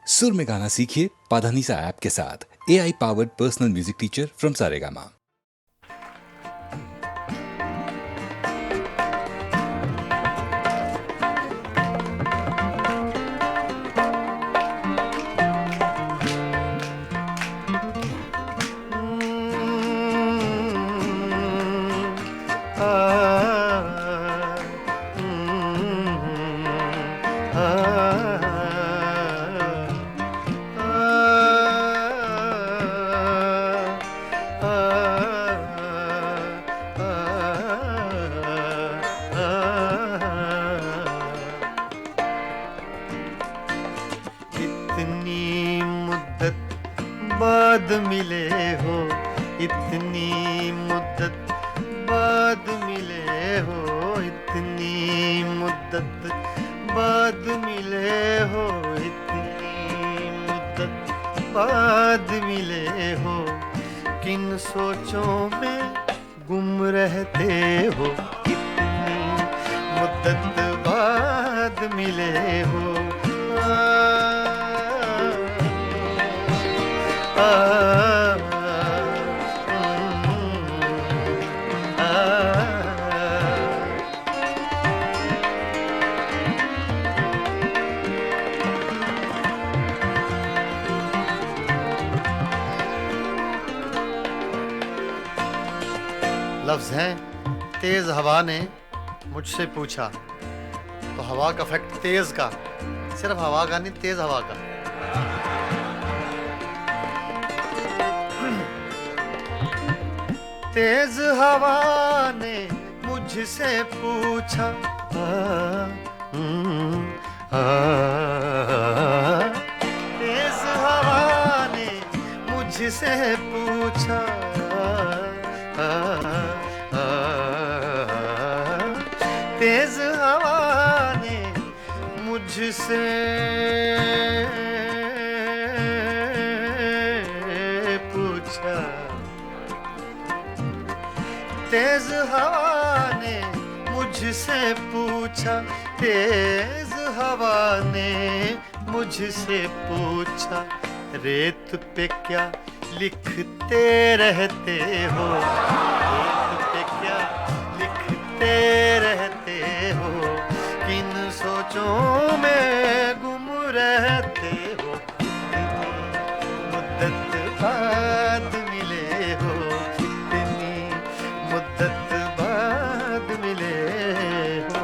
सुर में गाना सीखिए पाधानीसा ऐप के साथ। AI powered personal music teacher from Saregama. इतनी मुद्दत बाद मिले हो, इतनी मुद्दत बाद मिले हो, इतनी मुद्दत बाद मिले हो, इतनी मुद्दत बाद मिले हो। किन सोचों में गुम रहते हो, इतनी मुद्दत बाद मिले हो। लफ्ज़ हैं तेज हवा ने मुझसे पूछा, तो हवा का इफेक्ट तेज का, सिर्फ हवा का नहीं, तेज हवा का। तेज हवा ने मुझसे पूछा, तेज हवा ने मुझसे पूछा, तेज हवा ने मुझसे पूछा, तेज हवा ने मुझसे पूछा, तेज हवा ने मुझसे पूछा, रेत पे क्या लिखते रहते हो, रेत पे क्या लिखते रहते हो, किन सोचों में गुम रहते हो, मुद्दत बाद मिले हो, इतनी मुद्दत बाद मिले हो।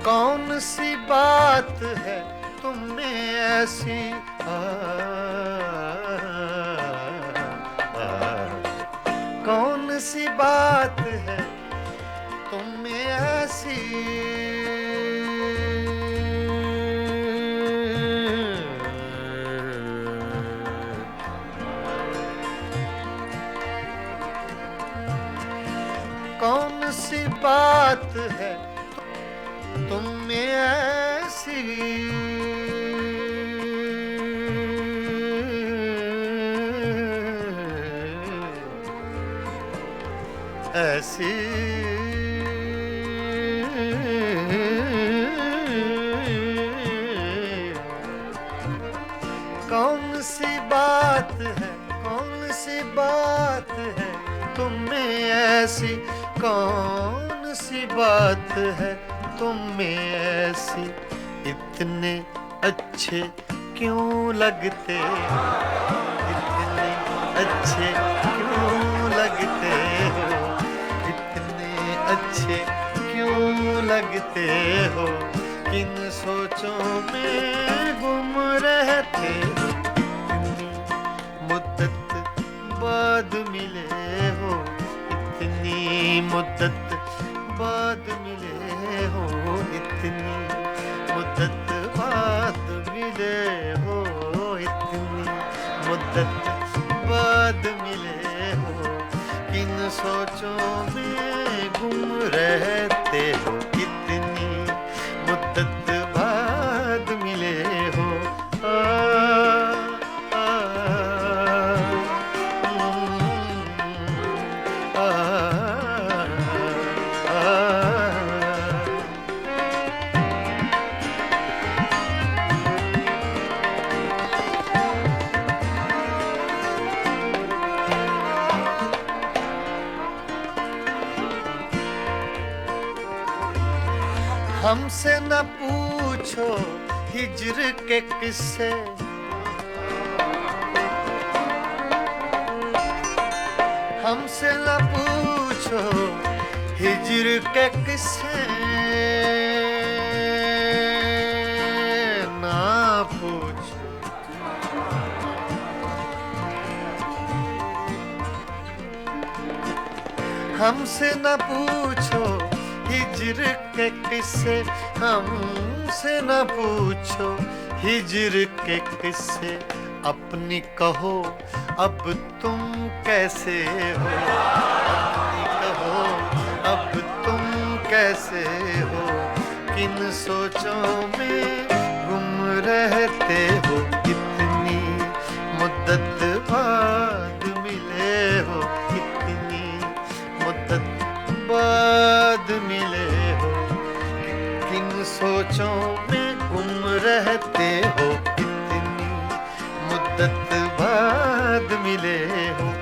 कौन सी बात है तुम में ऐसी, कौन सी बात है तुम में ऐसी, कौन सी बात है तुम में ऐसी, ऐसी कौन सी बात है, कौन सी बात है तुम में ऐसी, कौन सी बात है तुम में ऐसी, इतने अच्छे क्यों लगते, इतने अच्छे क्यों लगते हो, इतने अच्छे क्यों लगते हो, किन सोचों में गुम रहते हो, इतनी मुद्दत बाद मिले हो, इतनी मुद्दत बाद मिले हो, इतनी मुद्दत बाद मिले हो, इतनी मुद्दत बाद मिले हो, किन सोचों में गुम रहते हो, इतनी मुद्दत बाद मिले हो। हमसे न पूछो हिज्र के किस्से, हमसे न पूछो हिज्र के किस्से, ना पूछो। हमसे न पूछो हिज्र के किस्से, हमसे न पूछो हिज्र के किस्से। अपनी कहो अब तुम कैसे हो, अपनी कहो अब तुम कैसे हो, किन सोचों में गुम रहते हो, कितनी मुद्दत बाद मिले हो, कितनी मुद्दत बाद मिले हो, किन सोचों में गुम रहते हो, कितनी मुद्दत बाद मिले हो।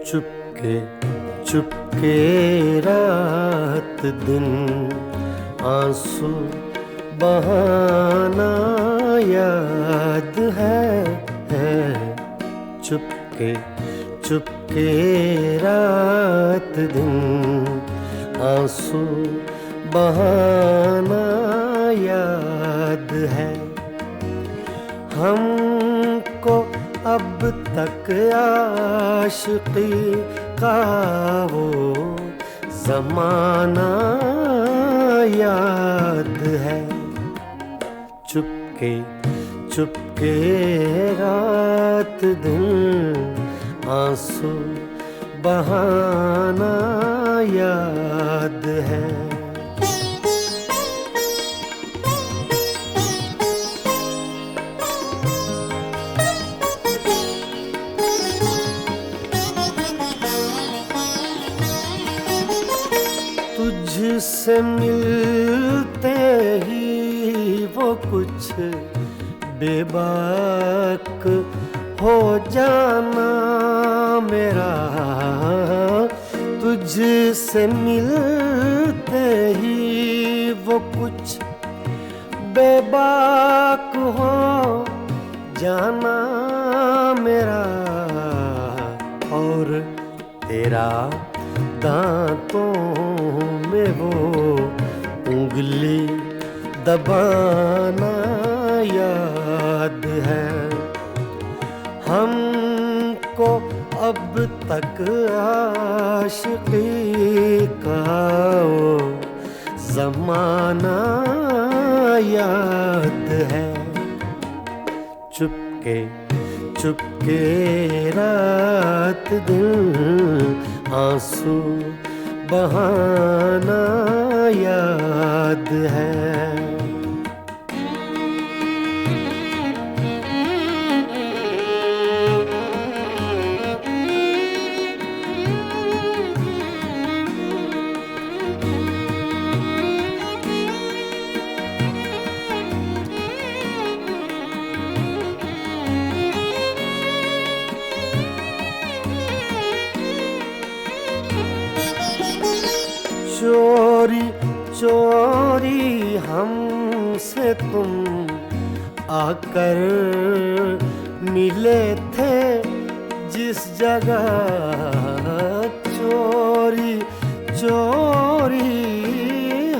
चुपके चुपके रात दिन आंसू बहाना याद है। चुपके चुपके रात दिन आंसू बहाना याद है। हमको अब तक आशिकी का वो ज़माना याद है। चुपके चुपके रात दिन आंसू बहाना याद है। तुझसे मिलते ही वो कुछ बेबाक हो जाना मेरा। तुझसे मिलते ही वो कुछ बेबाक हो जाना मेरा। और तेरा दांतों में वो उंगली दबाना याद है। हमको अब तक आशिकी का वो ज़माना याद है। चुपके चुपके रात दिन आंसू बहाना याद है। चोरी हमसे तुम आकर मिले थे जिस जगह, चोरी चोरी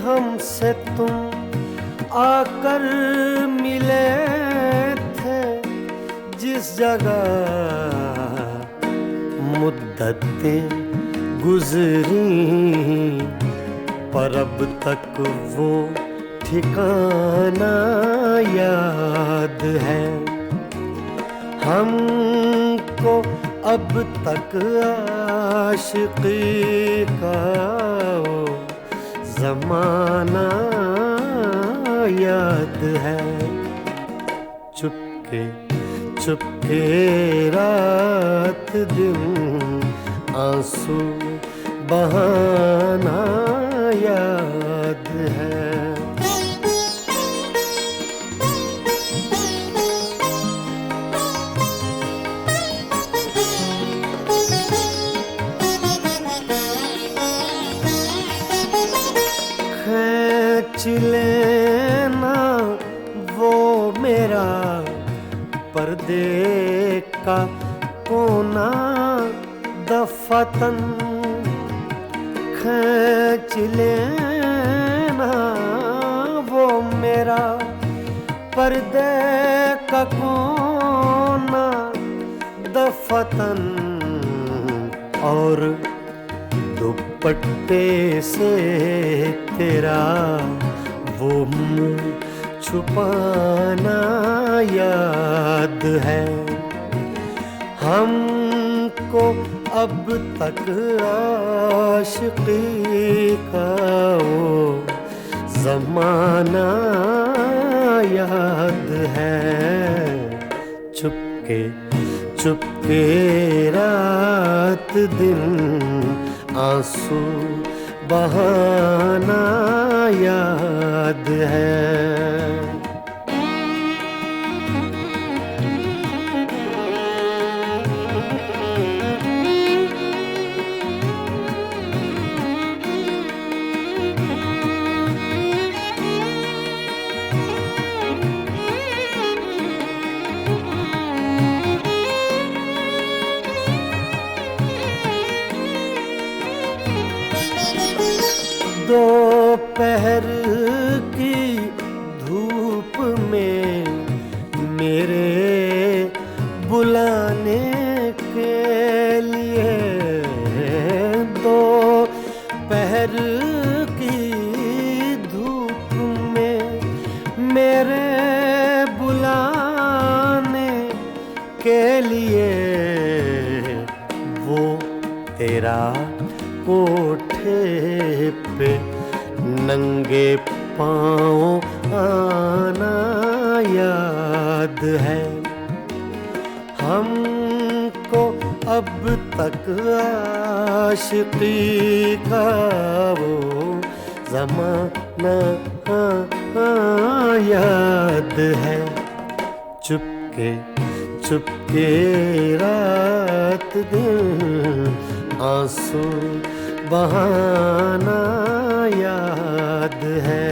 हमसे तुम आकर मिले थे जिस जगह, मुद्दतें गुजरी पर अब तक वो ठिकाना याद है हमको, अब तक आशिकी का वो जमाना याद है। चुपके चुपके रात दिन आंसू बहाना याद है। खींच लेना वो मेरा पर्दे का कोना दफतन, खींच लेना वो मेरा पर्दे का कोना दफतन, और दुपट्टे से तेरा वो मुंह छुपाना याद है हमको, अब तक आशिकी का वो जमाना याद है। चुपके चुपके रात दिन आंसू बहाना याद है। दोपहर की धूप में मेरे बुलाने के लिए, दोपहर की धूप में मेरे बुलाने के लिए, वो तेरा कोठे पे नंगे पाँव आना याद है हमको, अब तक आशिकी का वो जमाना याद है। चुपके चुपके रात दिन आंसू बहाना याद है।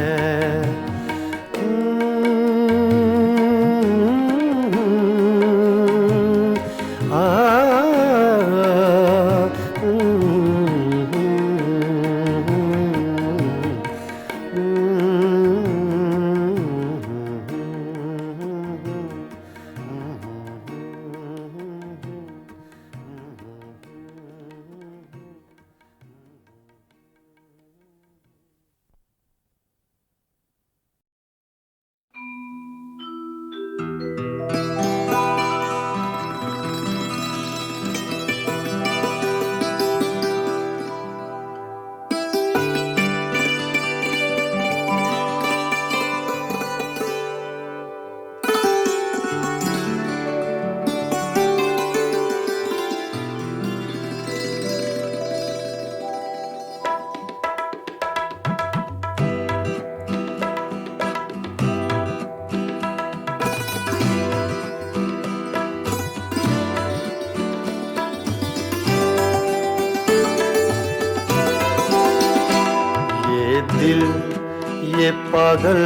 ये पागल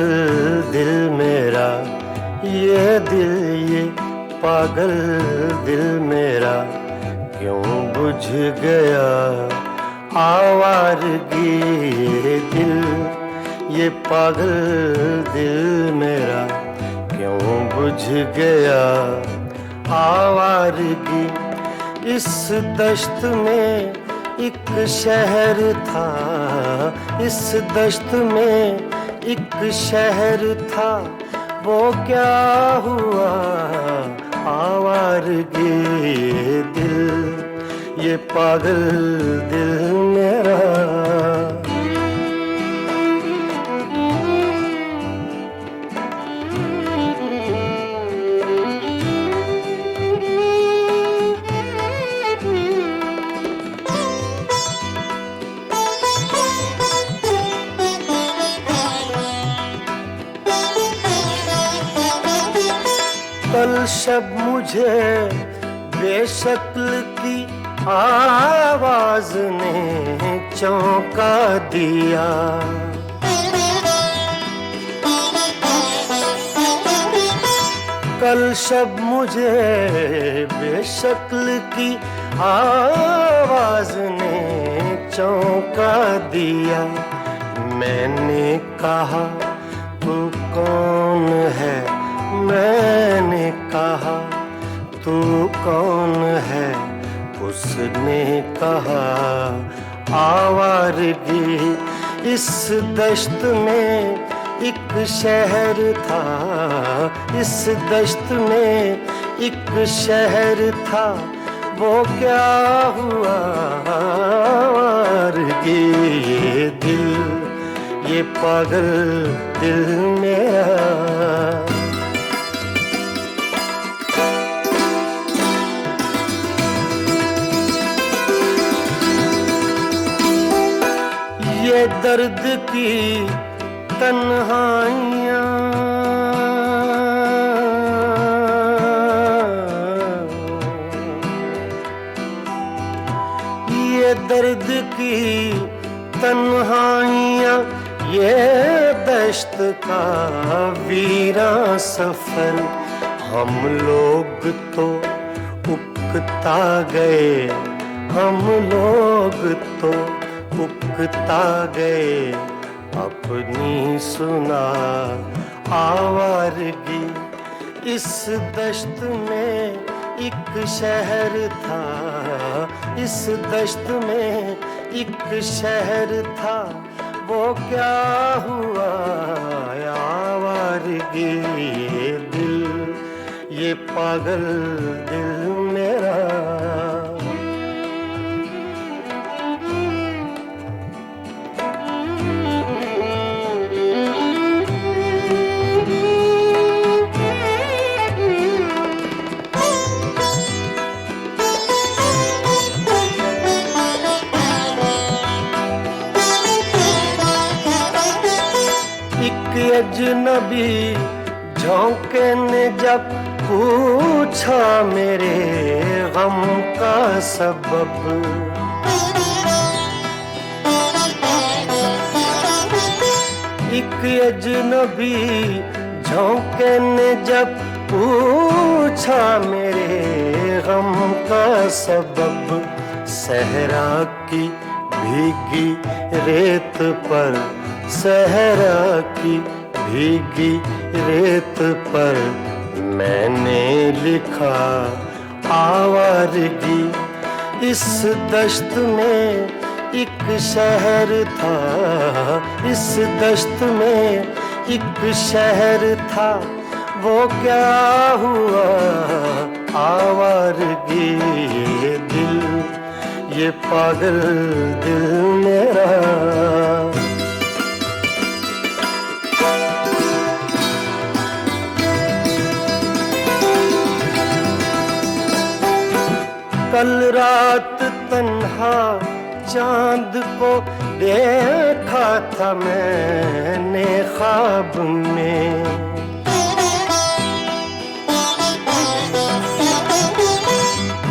दिल मेरा, ये दिल, ये पागल दिल मेरा क्यों बुझ गया आवारगी ये दिल, ये पागल दिल मेरा क्यों बुझ गया आवारगी। इस दश्त में एक शहर था, इस दश्त में एक शहर था, वो क्या हुआ आवारगी ये दिल, ये पागल दिल मेरा। कल शब मुझे बेशक्ल की आवाज ने चौंका दिया, कल शब मुझे बेशक्ल की आवाज ने चौंका दिया। मैंने कहा तू कौन है, मैंने कहा तू कौन है, उसने कहा आवारगी। इस दश्त में एक शहर था, इस दश्त में एक शहर था, वो क्या हुआ आवारगी ये दिल, ये पागल दिल मेरा। ये दर्द की तन्हाइयाँ, ये दर्द की तन्हाइयाँ, ये दश्त का वीरा सफर, हम लोग तो उकता गए, हम लोग तो उकता गए अपनी सुना आवारगी। इस दश्त में एक शहर था, इस दश्त में एक शहर था, वो क्या हुआ आवारगी ये दिल, ये पागल दिल मेरा। अजनबी झोंके ने जब पूछा मेरे गम का सबब, एक अजनबी झोंके ने जब पूछा मेरे गम का सबब, सहरा की भीगी रेत पर, सहरा की भीगी रेत पर मैंने लिखा आवारगी। इस दश्त में एक शहर था, इस दश्त में एक शहर था, वो क्या हुआ आवारगी ये दिल, ये पागल दिल मेरा। कल रात तन्हा चांद को देखा था मैंने ख्वाब में,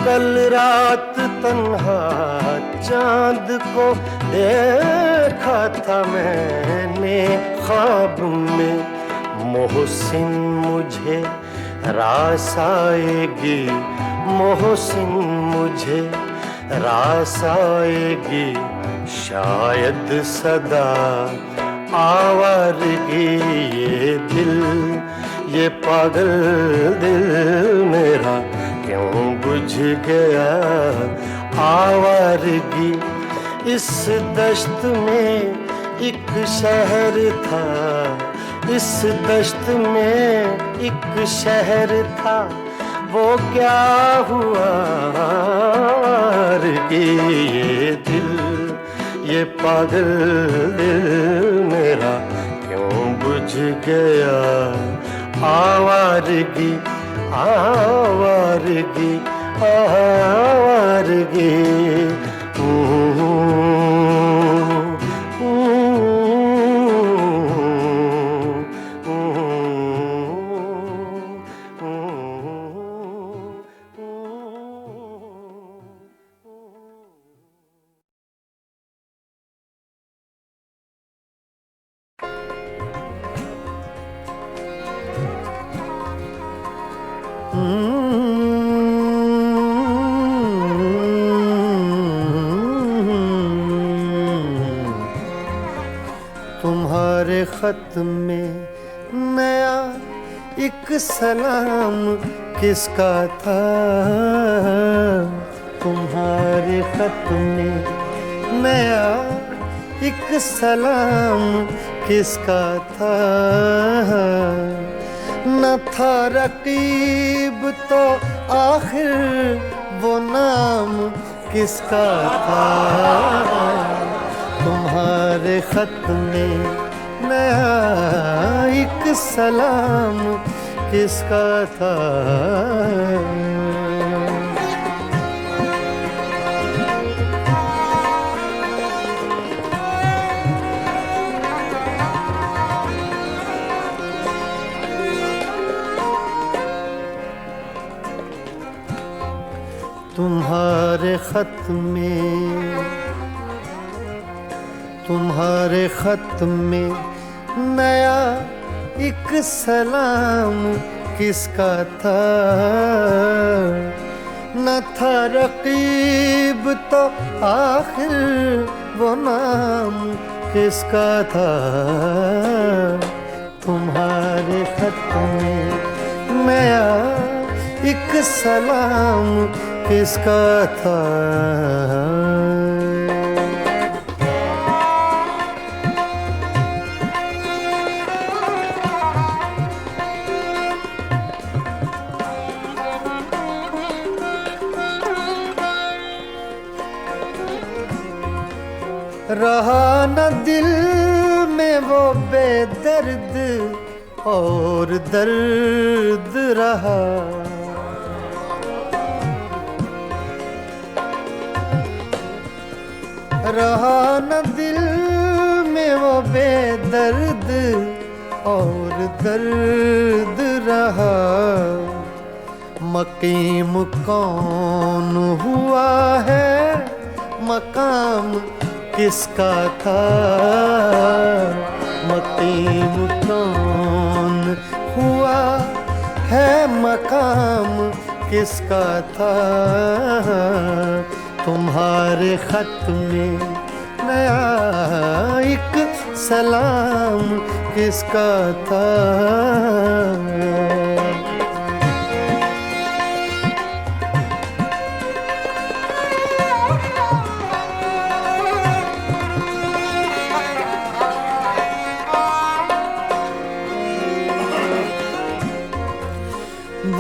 कल रात तन्हा चांद को देखा था मैंने ख्वाब में मोहसिन मुझे रास आएगी, मोहसिन मुझे रास आएगी, शायद सदा आवारगी। ये दिल, ये पागल दिल मेरा क्यों बुझ गया आवारगी। इस दश्त में एक शहर था, इस दश्त में एक शहर था, वो क्या हुआ कि ये दिल, ये पागल दिल मेरा क्यों बुझ गया आवारगी, आवारगी, आवारगी। तुम्हारे खत में नया एक सलाम किसका था, तुम्हारे खत में नया एक सलाम किसका था। न था रकीब तो आखिर वो नाम किसका था। तुम्हारे खत में नया एक सलाम किसका था। तुम्हारे खत में, तुम्हारे खत में नया एक सलाम किसका था। न था रकीब तो आखिर वो नाम किसका था। तुम्हारे खत में नया एक सलाम किसका था। रहा न दिल में वो बेदर्द और दर्द रहा। रहा न दिल में वो बेदर्द और दर्द रहा। मकीम कौन हुआ है, मकाम किसका था। मकीम कौन हुआ है, मकाम किसका था। तुम्हारे खत में नया एक सलाम किसका था।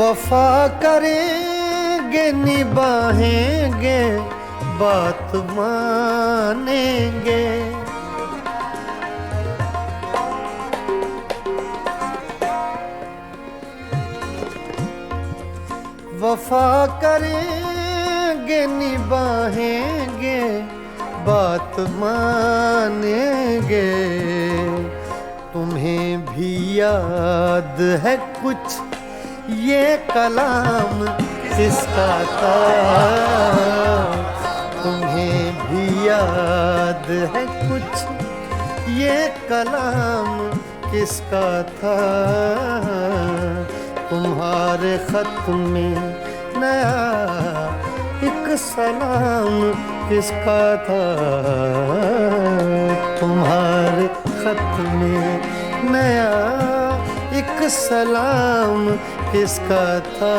वफा करेंगे निभाएंगे बात मानेंगे। वफा करेंगे निभाएंगे बात मानेंगे। तुम्हें भी याद है कुछ ये कलाम किसका था। तुम्हें भी याद है कुछ ये कलाम किसका था, तुम्हारे खत में नया एक सलाम किसका था, तुम्हारे खत में नया एक सलाम किसका था।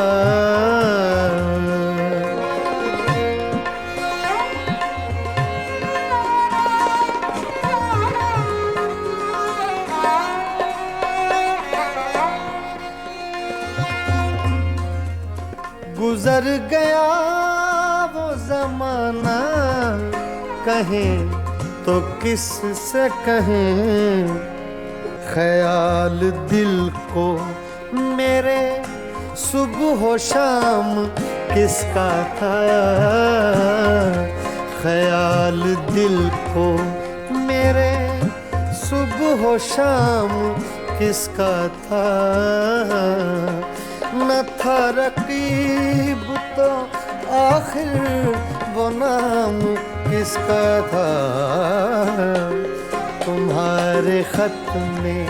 गुजर गया वो जमाना, कहें तो किस से कहें, ख्याल दिल को मेरे सुबह शाम किसका था, ख्याल दिल को मेरे सुबह शाम किसका था। न था रकीब तो आखिर वो नाम किसका था, तुम्हारे खत में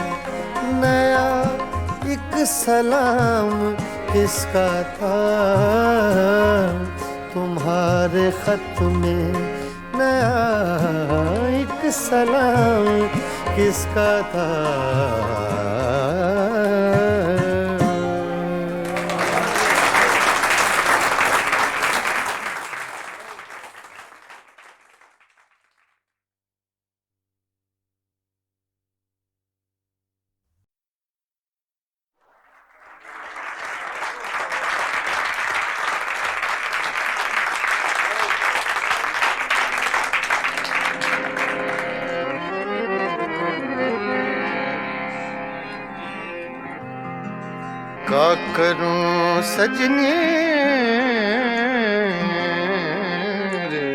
नया एक सलाम किसका था, तुम्हारे खत में नया एक सलाम किसका था। क्या करूं सजनी रे,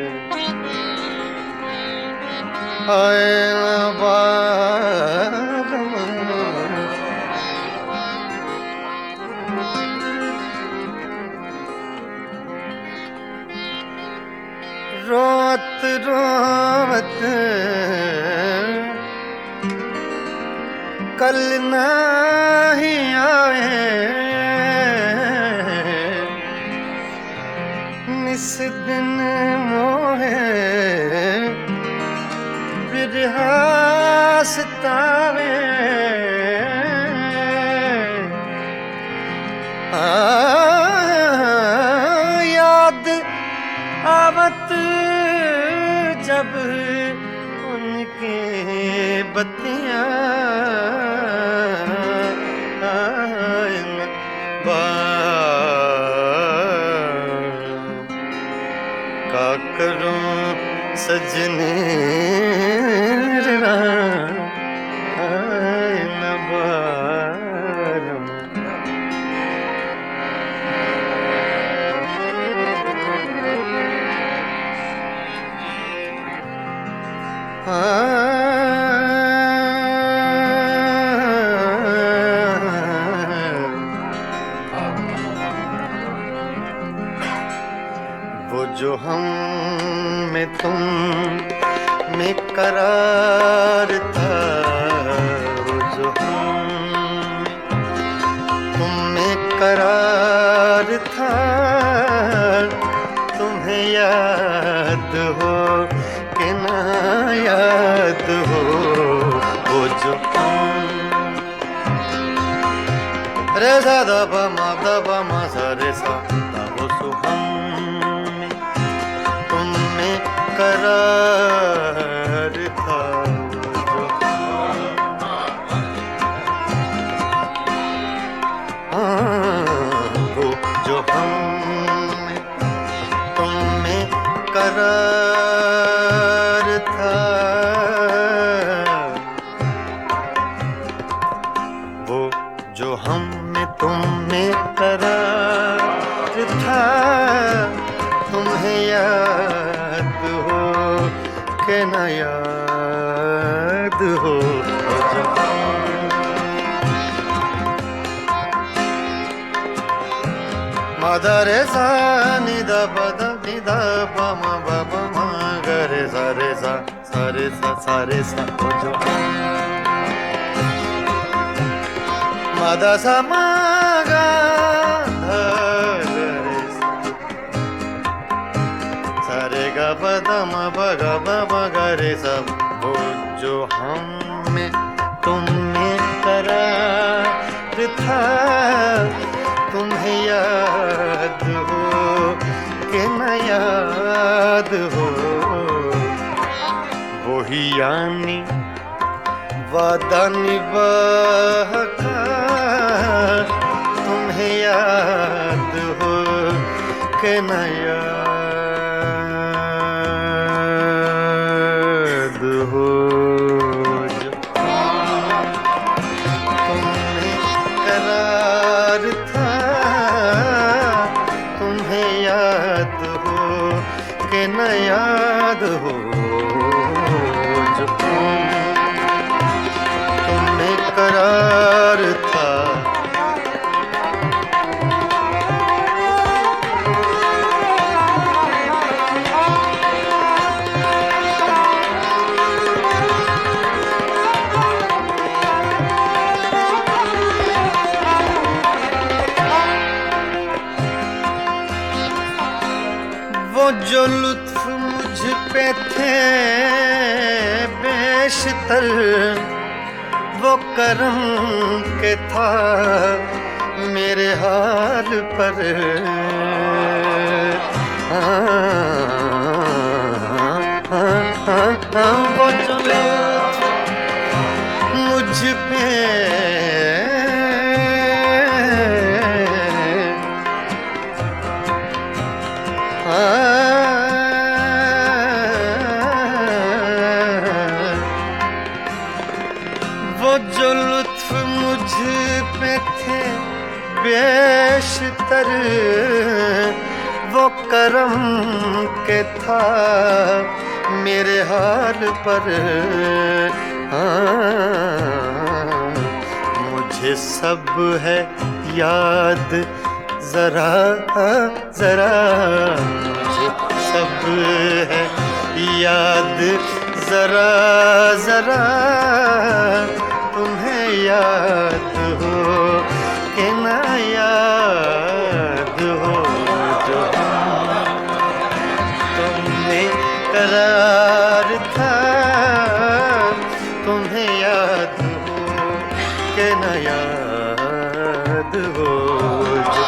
आए ना बार रोत रोत कल नहीं आए, निस दिन मोहे बिरहा सतावे, याद आवत जब उनके बत्तियां का करूं सजने न बारम। वो जो हम में तुम में करार था, वो जो हम तुम में करार था, तुम्हें याद हो कि ना याद हो, वो जो हम रे सा दा प मा सा रे सा दा वो सु हम करार था, वो जो हम तुम में करार था, वो जो हम में तुम में करार था, तुम्हें याद हो के न याद हो, दा रे सा नि दा प दा नि दा प म ब प म ग रे सा रे सा सा रे सा वो जो मदा सा मा गा धा रे सा रे गा प ध म प गा प गा रे सा वो जो हम में तुम में करार था तुम्हें याद हो कि न याद हो वही यानी वादा निभाह का तुम्हें याद हो कि न याद हो जो तुम्हें करार था तुम्हें याद हो कि न याद हो जो तुम्हें करार था वो जो लुत्फ मुझ पे थे बेशतर वो करम के था मेरे हाल पर वो जो लुत्फ मुझ पे वो जो लुत्फ मुझ पे थे बेशतर वो करम के था मेरे हाल पर मुझे सब है याद जरा जरा मुझे सब है याद जरा जरा तुम्हें याद हो कि न याद हो जो तुम्हें करार था तुम्हें याद हो कि न याद हो जो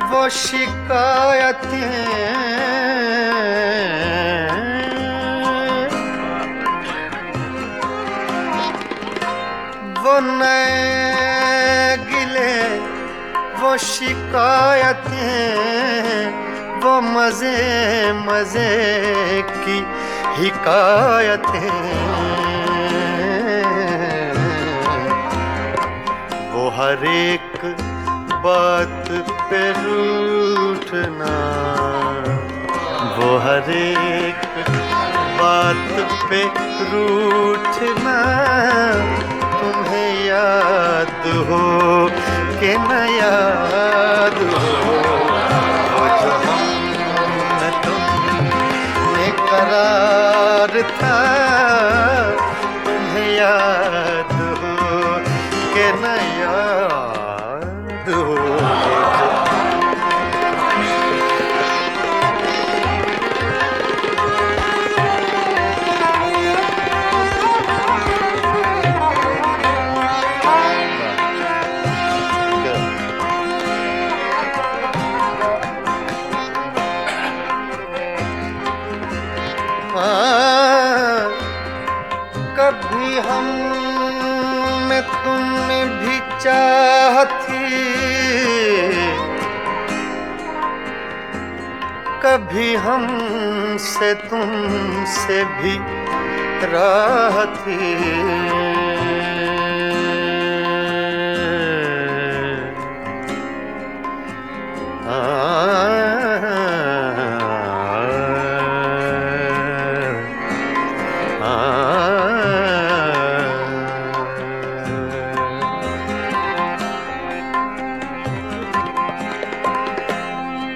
वो शिकायतें वो नए गिले वो शिकायतें वो मजे मजे की हिकायतें वो हर एक बात पे रूठना वो हर एक बात पे रूठना तुम्हें याद हो कि न याद हो वो जो हम तुमने करार था तुम्हें याद हो कि न याद हो कभी हम में तुमने भी चाहती कभी हमसे तुमसे भी राह थी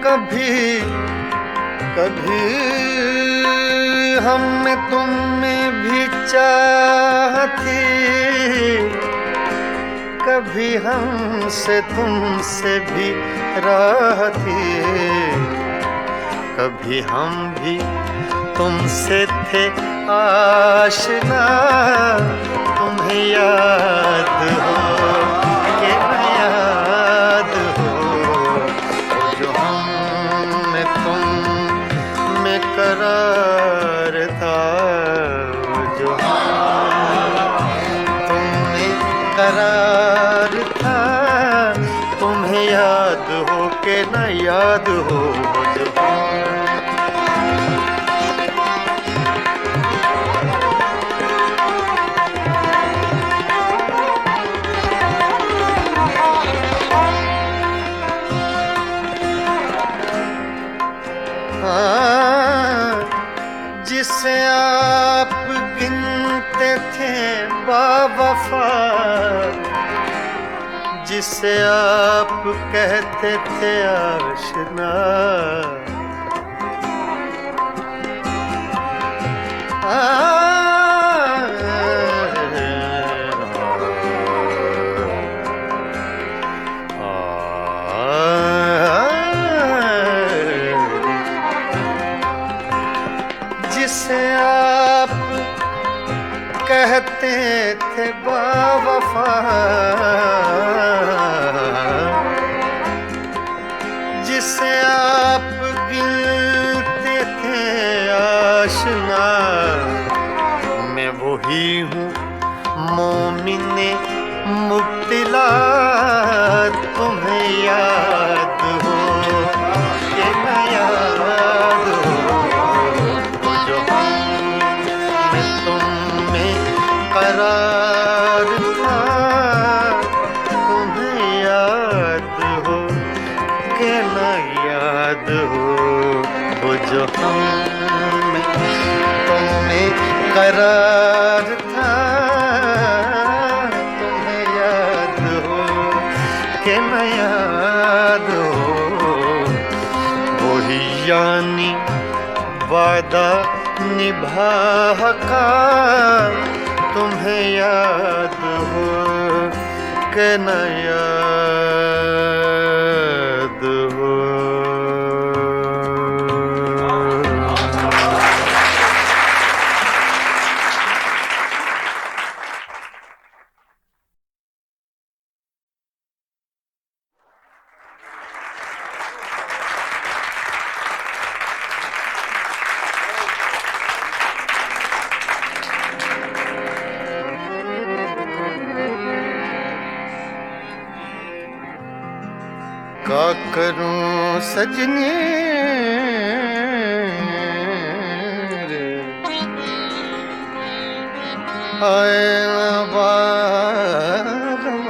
कभी कभी हम में तुम में भी चाहती, कभी हमसे तुमसे भी रहती, कभी हम भी तुमसे थे आशना। तुम्हें याद हो कि न याद हो, जो हम में तुम में करार था, जो तुम में करार था। तुम्हें याद हो कि न याद हो, जो जिसे आप गिनते थे बावफा, जिसे आप कहते थे आशना, जिसे आप कहते थे बावफा, जिसे आप गिनते थे आशना, मैं वही हूँ मोमिने मुब्तिला। तुम्हें याद हो कि न याद हो, जो मैं तुम में करार था। तुम्हें याद हो कि न याद हो, वो जो हम में तुम में करार था। तुम्हें याद हो कि न याद हो, वही यानी वादा निभा का। तुम्हें याद हो कि न याद हो। क्या करूं सजनी रे, आए न बारम।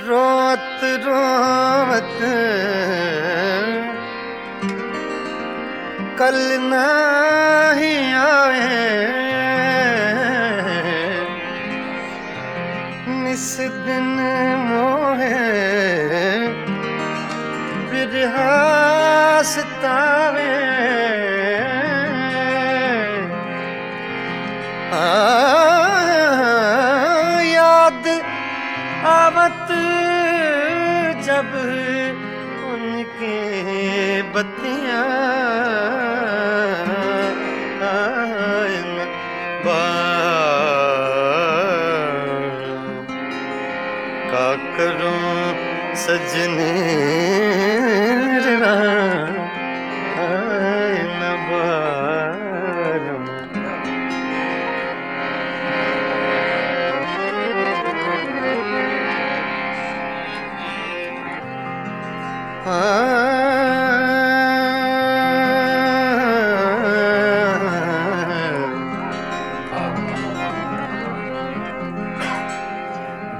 रोत रोत कल नहीं आए, निस दिन मोहे बिरहा सतावे। याद आवत जब उनके बत्तियां, का करूं सजने न बारम।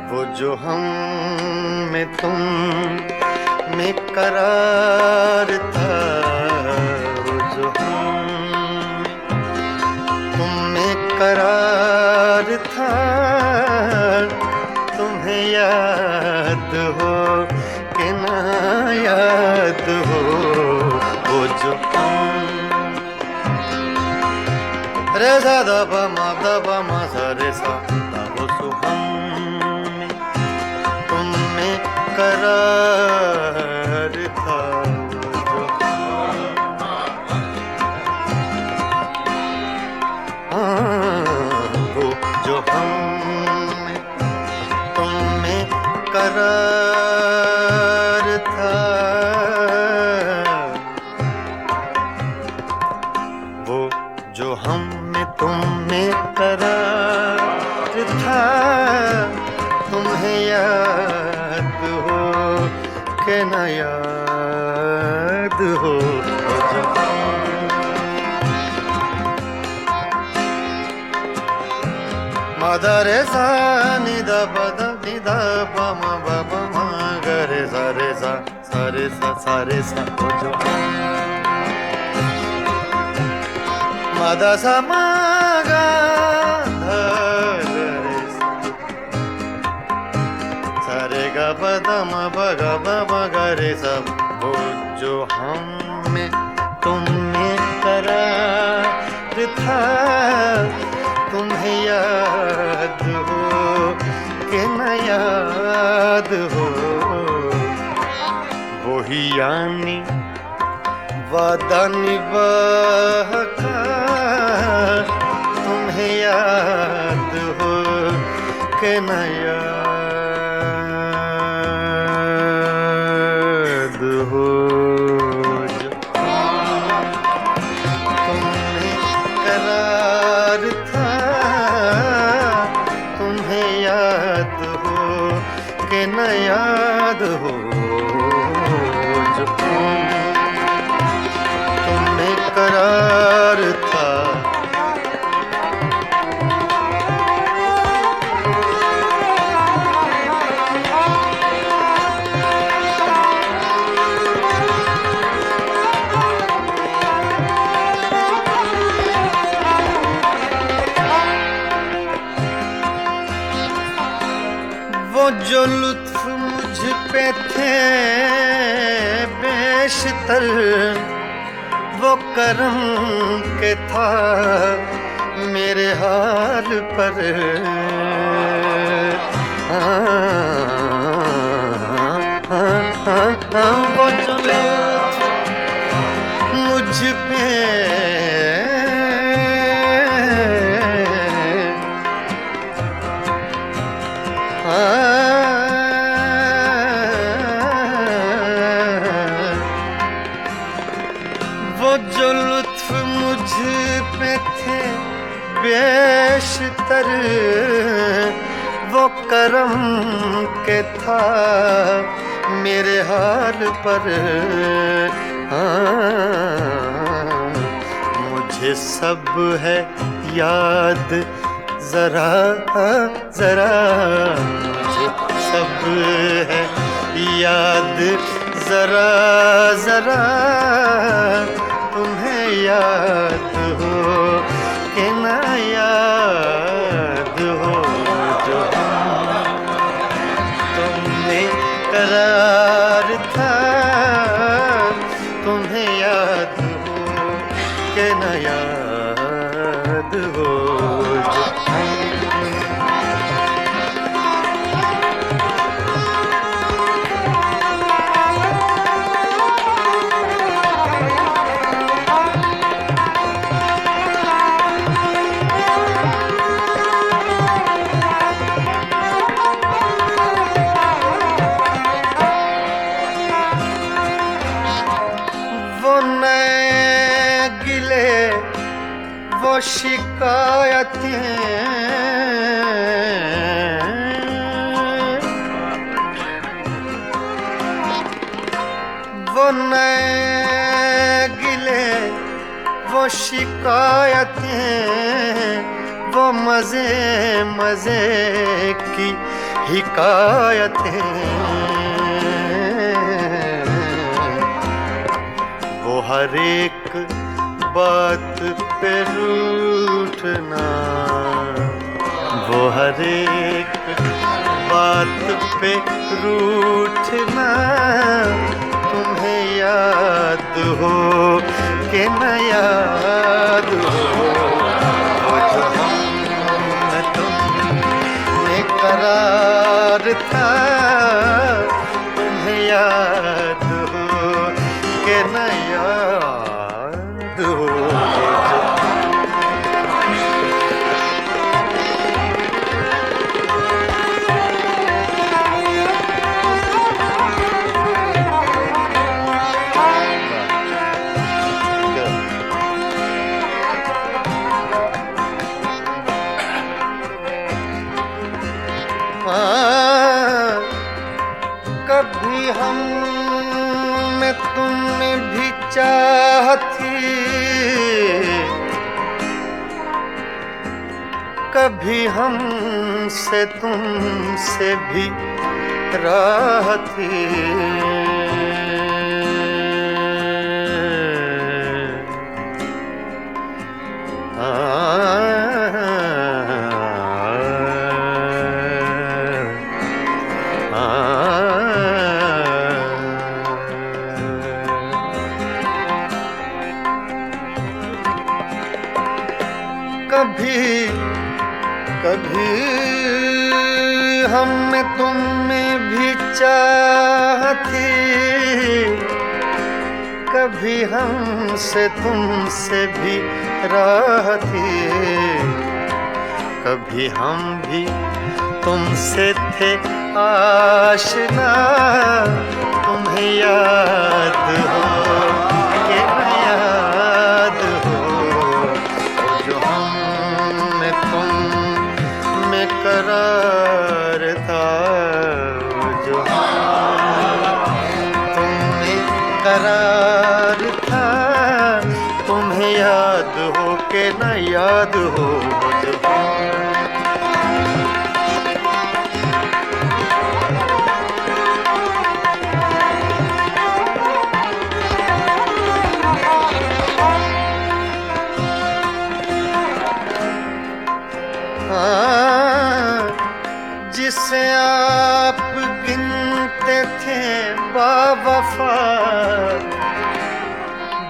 वो जो हम में तुम में करार था, वो जो हम तुम में करार करार था, तुम्हें याद हो कि ना याद हो वो जो रे सा दा पा मा सा रे सा दा वो सुहम में तुम में करार था वो जो हम में तुम में करार था, वो जो हम में तुम में करार था, तुम्हें याद हो कि न याद हो वो जो दा रे सा नि दा प म ब प म ग रे सा ओ जो म दा सा म ग ध रे सा रे ग प द म प ग प म ग रे सा वो जो हम में तुम में करार था, तुम्हें याद हो कि न याद हो वही यानी वादा निभाका, तुम्हें याद हो कि न याद हो जो तुम्हें करार था, तुम्हें याद हो कि न याद हो जो तुम्हें करार था। वो जो लुत्फ मुझ पे थे बेशतर, वो करम के था मेरे हाल पर, वो जो लुत्फ मुझ पे वो जो लुत्फ मुझ पे थे बेशतर, वो करम के था मेरे हाल पर, मुझे सब है याद जरा जरा, मुझे सब है याद जरा जरा, तुम्हें याद हो कि न याद हो जो तुमने करार था, तुम्हें याद हो कि न याद हो जो वो शिकायतें वो नए गिले वो शिकायतें वो मजे मजे की हिकायतें वो हर एक बात पे रूठना हर एक बात पे रूठना, तुम्हें याद हो कि न याद हो, वो जो हम तुम में करार था, तुम्हें याद हो कि न याद हो। कभी हम में तुमने भी चाह थी, कभी हम से तुमसे भी राह थी, कभी कभी हम में तुम में भी चाह थी, कभी हमसे तुमसे भी राह थी, कभी हम भी तुमसे थे आशना, तुम्हें याद हो कि न याद हो, जो हम में तुम में करार था, जो तुम में करार था, तुम्हें याद हो कि न याद हो, जो जिसे आप गिनते थे बावफा,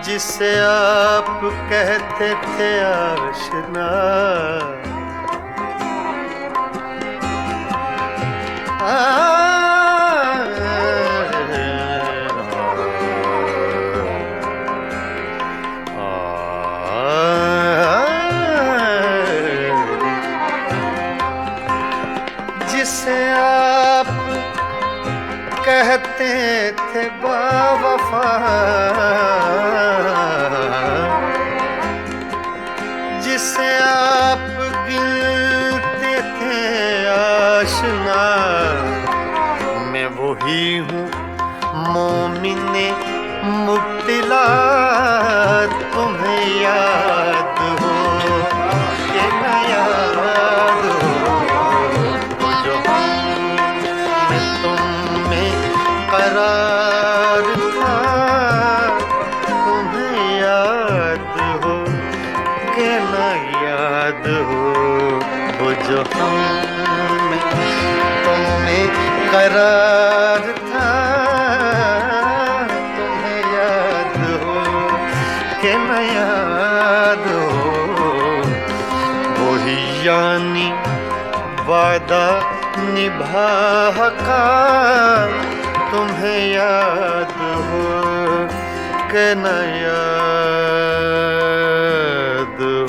जिसे आप कहते थे आशना, जिसे आप कहते थे बावफा, जिसे आप गिनते थे आशना, मैं वही हूँ मोमिने मुब्तिला, तुम्हें याद हो कि न याद हो, करार था, तुम्हें याद हो कि न याद हो, वो जो हम तुम्हें करार था, तुम्हें याद हो कि न याद हो, वही यानी वादा निभा का, तुम्हें याद हो कि न याद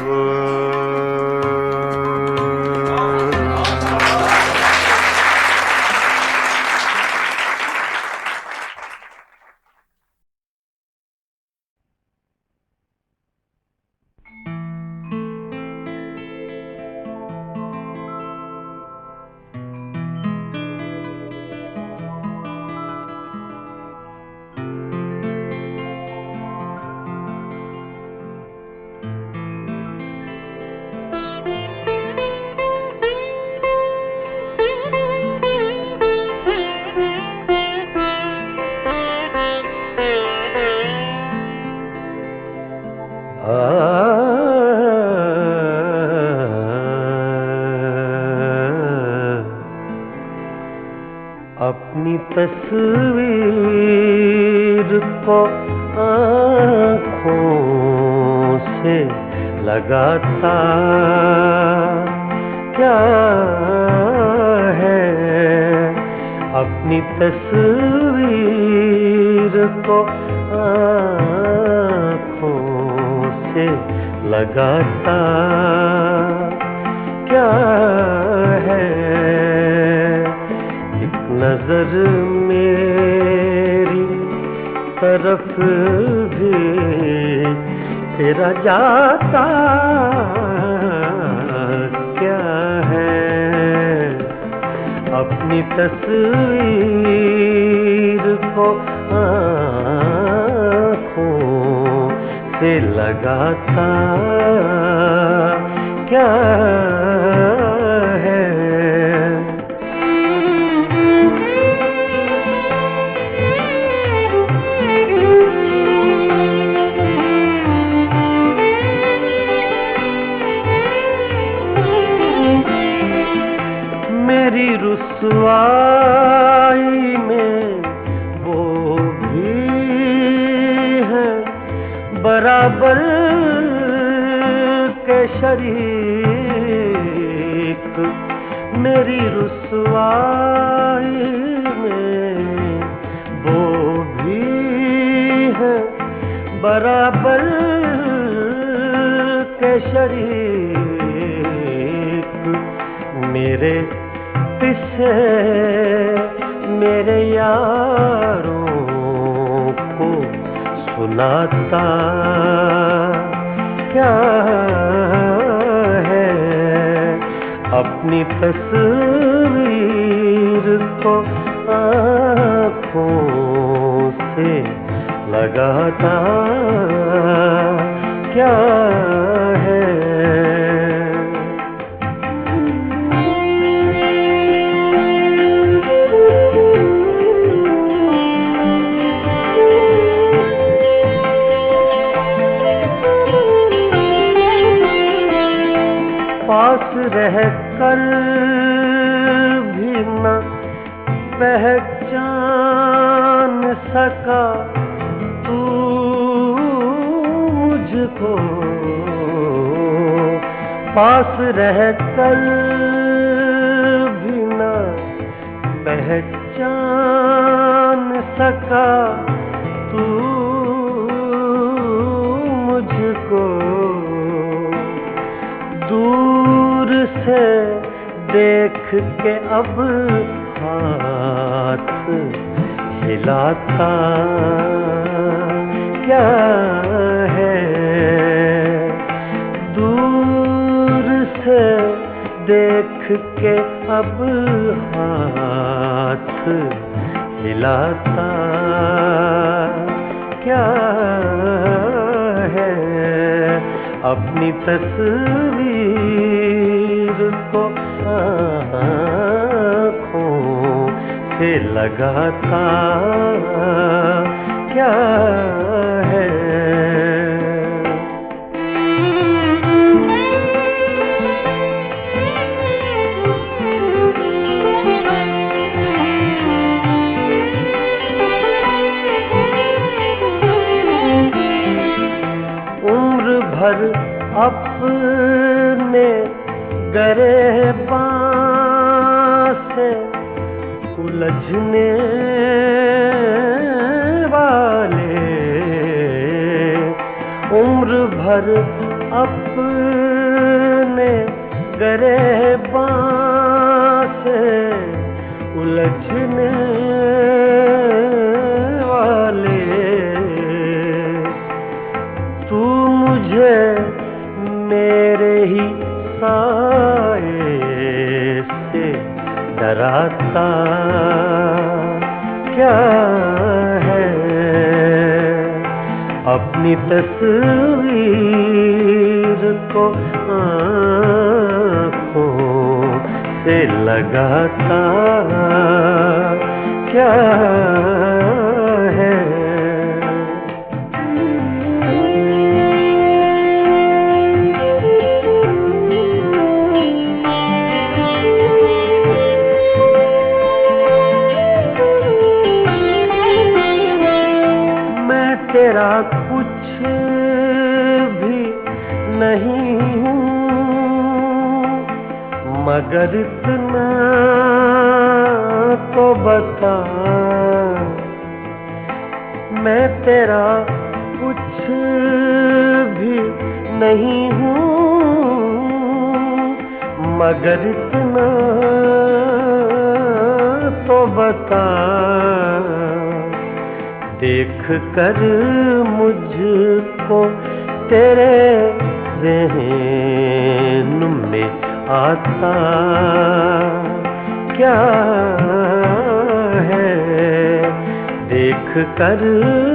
हो। अपनी तस्वीर को आँखों से लगाता क्या है, अपनी तस्वीर को आँखों से लगाता क्या है, एक नजर मेरी तरफ भी तेरा जाता क्या है, अपनी तस्वीर को आँखों से लगाता क्या है। मेरी रुसवाई में वो भी है बराबर के शरीक, मेरी रुसवाई में वो भी है बराबर के शरीक, मेरे किसे मेरे यारों को सुनाता क्या है, अपनी तस्वीर को आँखों से लगाता क्या है। पास रह कर भी न पहचान सका तू मुझको, पास रह कर भी न पहचान सका तू मुझको, दूर से देख के अब हाथ हिलाता क्या है, दूर से देख के अब हाथ हिलाता क्या है, अपनी तस्वीर को आँखों से लगाता क्या है। उम्र भर अपने गिरबान से उलझने वाले, उम्र भर अपने गिरबान से उलझने वाले, तू मुझे मेरे ही साए से डराता क्या है, अपनी तस्वीर को आँखों से लगाता क्या है। मगर इतना तो बता, मैं तेरा कुछ भी नहीं हूँ, मगर इतना तो बता, देख कर मुझको तेरे ज़हन में आता क्या है, देख कर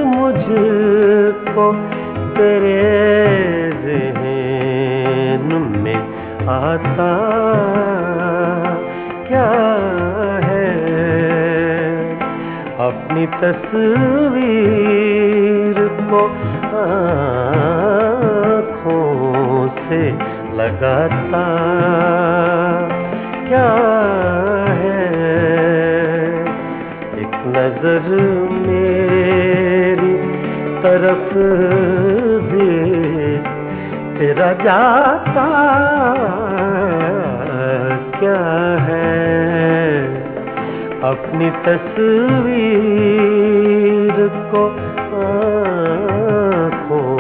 मुझको तेरे ज़हन में आता क्या है, अपनी तस्वीर को आँखों से लगाता क्या है, एक नजर मेरी तरफ भी तेरा जाता क्या है, अपनी तस्वीर को आँखों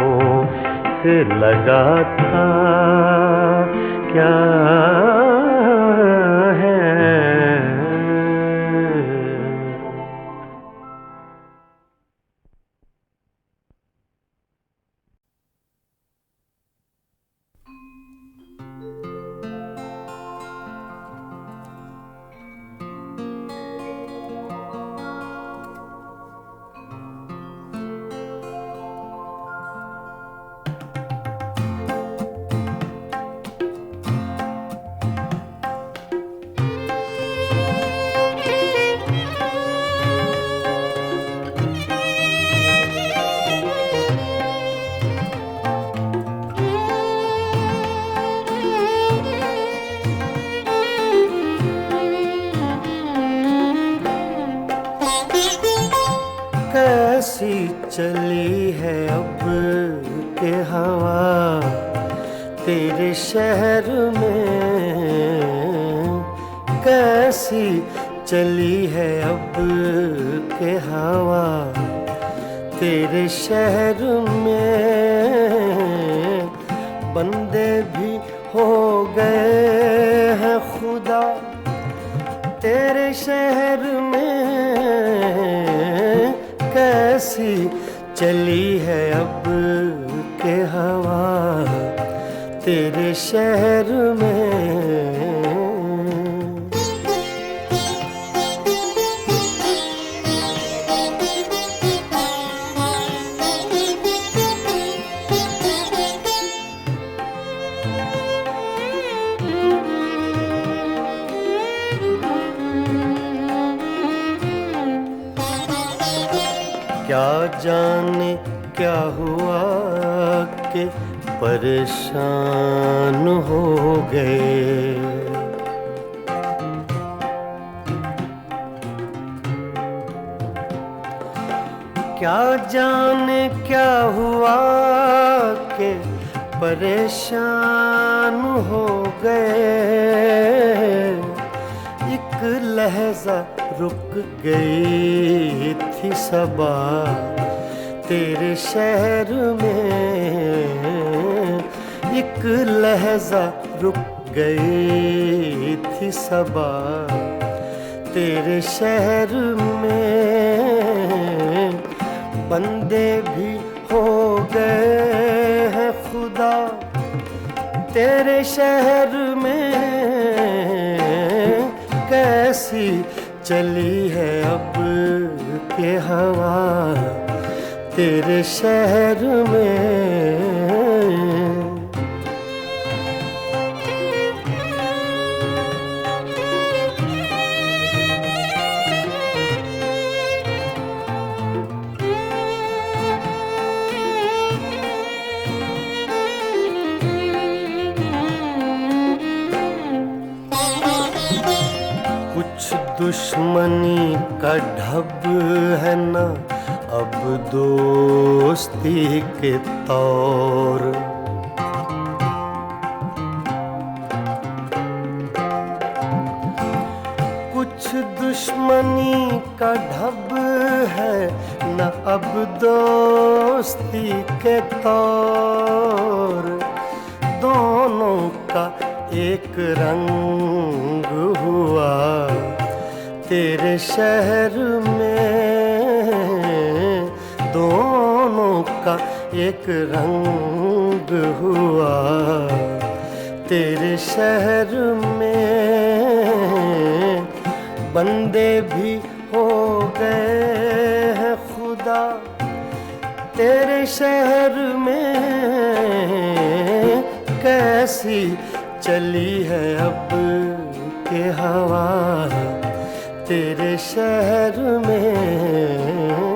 से लगाता क्या है। कैसी चली है अब के हवा तेरे शहर में, कैसी चली है अब के हवा तेरे शहर में, बंदे भी हो गए हैं खुदा तेरे शहर में, कैसी चली है अब के हवा तेरे शहर में। क्या जाने क्या हुआ कि परेशान हो गए, क्या जाने क्या हुआ कि परेशान हो गए, एक लहजा रुक गई थी सबा तेरे शहर में, एक लहजा रुक गई थी सबा तेरे शहर में, बंदे भी हो गए हैं खुदा तेरे शहर में, कैसी चली है अब के हवा तेरे शहर में। कुछ दुश्मनी का ढब है ना अब दोस्ती के तौर, कुछ दुश्मनी का ढब है न अब दोस्ती के तौर, दोनों का एक रंग हुआ तेरे शहर में, दोनों का एक रंग हुआ तेरे शहर में। बंदे भी हो गए हैं खुदा तेरे शहर में, कैसी चली है अब के हवा तेरे शहर में।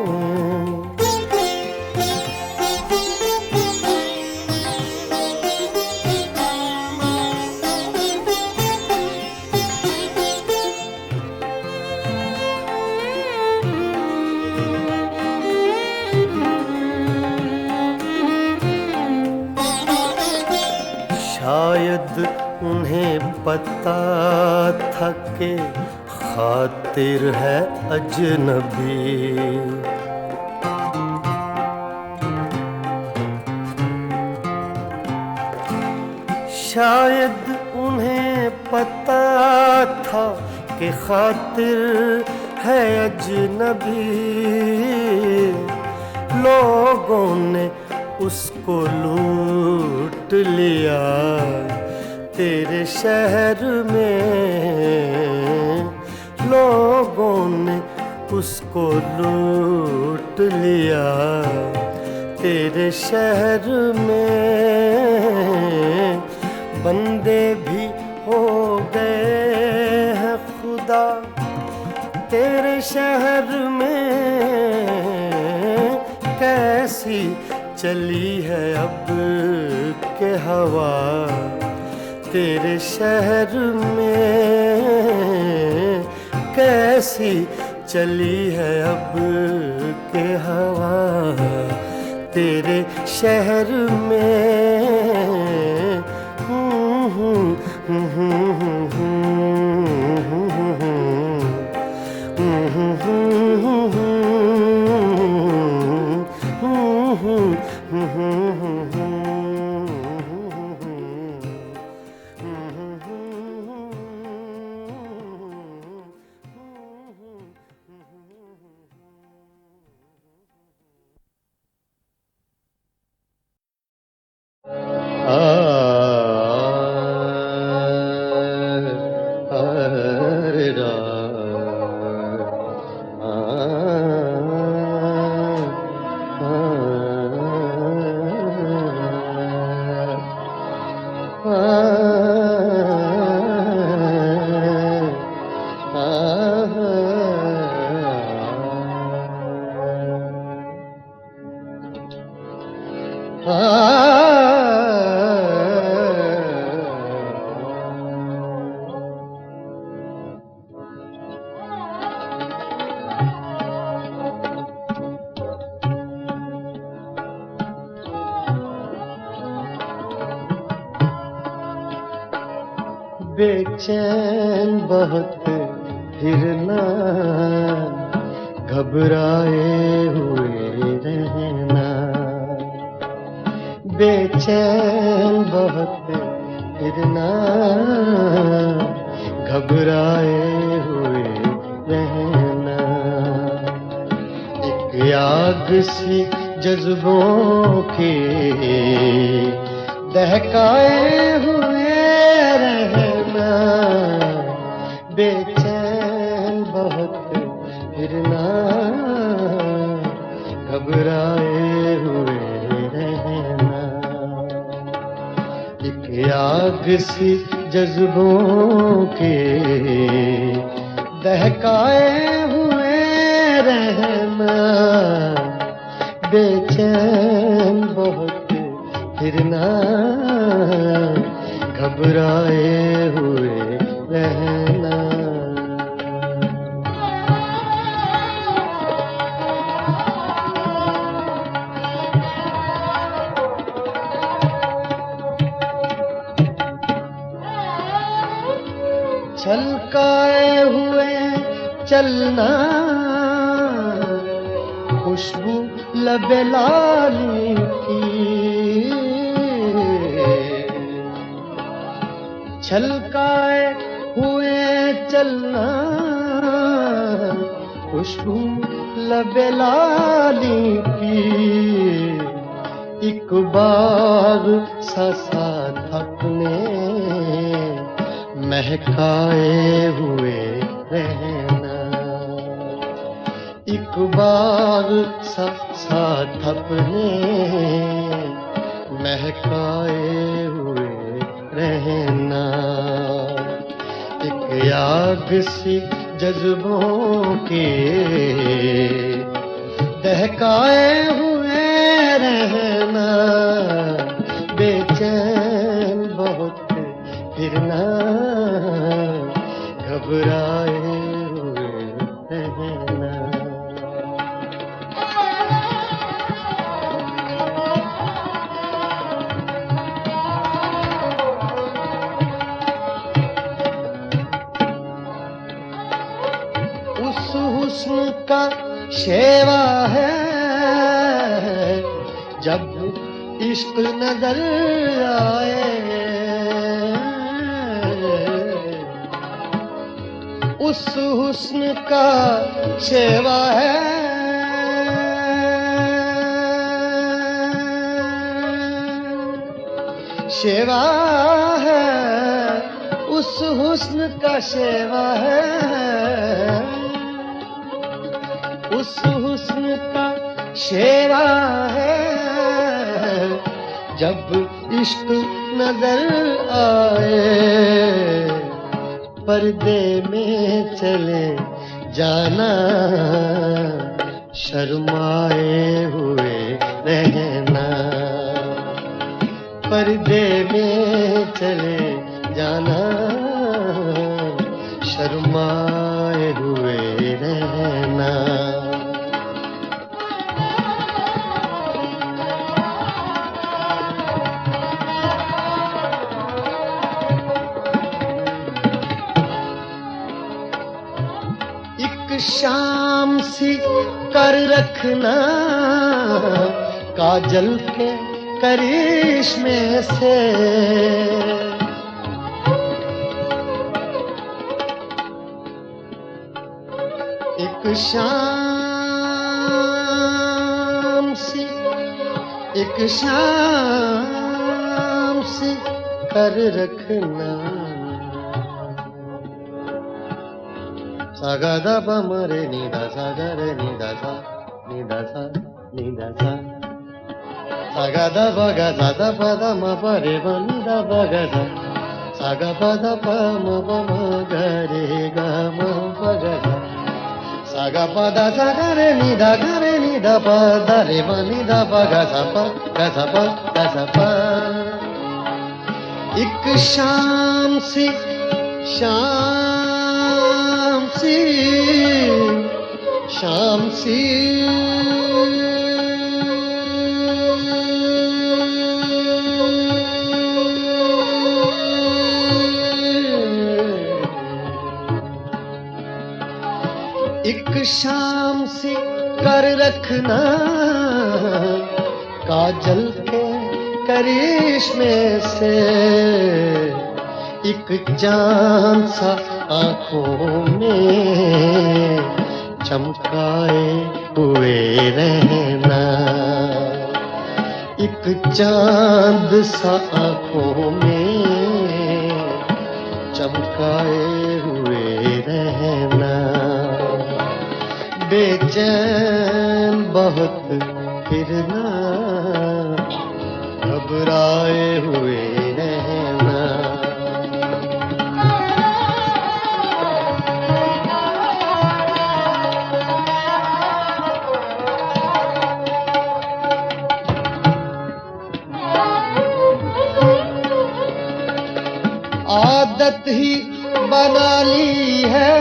शायद उन्हें पता था कि खातिर है अजनबी, शायद उन्हें पता था कि खातिर है अजनबी। लोगों ने उसको लूट लिया तेरे शहर में, लोगों ने उसको लूट लिया तेरे शहर में। बंदे भी हो गए हैं खुदा तेरे शहर में, कैसी चली है अब के हवा तेरे शहर में, कैसी चली है अब के हवा तेरे शहर में। बेचैन बहुत फिरना, घबराए हुए रहना, बेचैन बहुत फिरना, घबराए हुए रहना। एक आग सी जज्बों की दहकाए हुए रहना, बेचैन बहुत फिरना, घबराए हुए रहना। एक आग सी जज्बों के दहकाए हुए रहना, बेचैन बहुत फिरना, घबराए हुए रहना। छलकाए हुए चलना, खुशबू लबे लाली की। छलकाए हुए चलना, खुशबू लबे लाली की। एक बार सा अपने महकाए हुए रहना। एक बार साथ अपने महकाए हुए रहना। एक आग सी जज्बों के दहकाए हुए रहना। बेचैन बहुत फिरना, घबराए हुए रहना। उस हुस्न का शेवा है जब इश्क नजर आए। उस हुस्न का शेवा है शेवा है। उस हुस्न का शेवा है। उस हुस्न का शेवा है जब इश्क नजर आए। पर्दे में चले जाना, शर्माए हुए रहना। पर्दे में चले जाना, शर्माए हुए रहना। शाम सी कर रखना, काजल के करिश्मे से। एक शाम सी कर रखना। सागा दा पा मरे नी दा सा गा रे नी दा सा नी दा सा नी दा सा। सागा दा पा गा सा दा पा दा म प रे ब नी दा पा गा सा। सागा पा दा पा म प म ग रे गा म प गा सा। सागा पा दा सा गा रे नी दा पा दा रे ब नी दा पा गा सा पा। एक शाम सी एक शाम सी कर रखना, काजल के करिश्मे से। एक चांद सा आंखों में चमकाए हुए रहना। एक चांद सा आंखों में चमकाए हुए रहना। बेचैन बहुत फिरना, घबराए हुए रहना। आदत ही बना ली है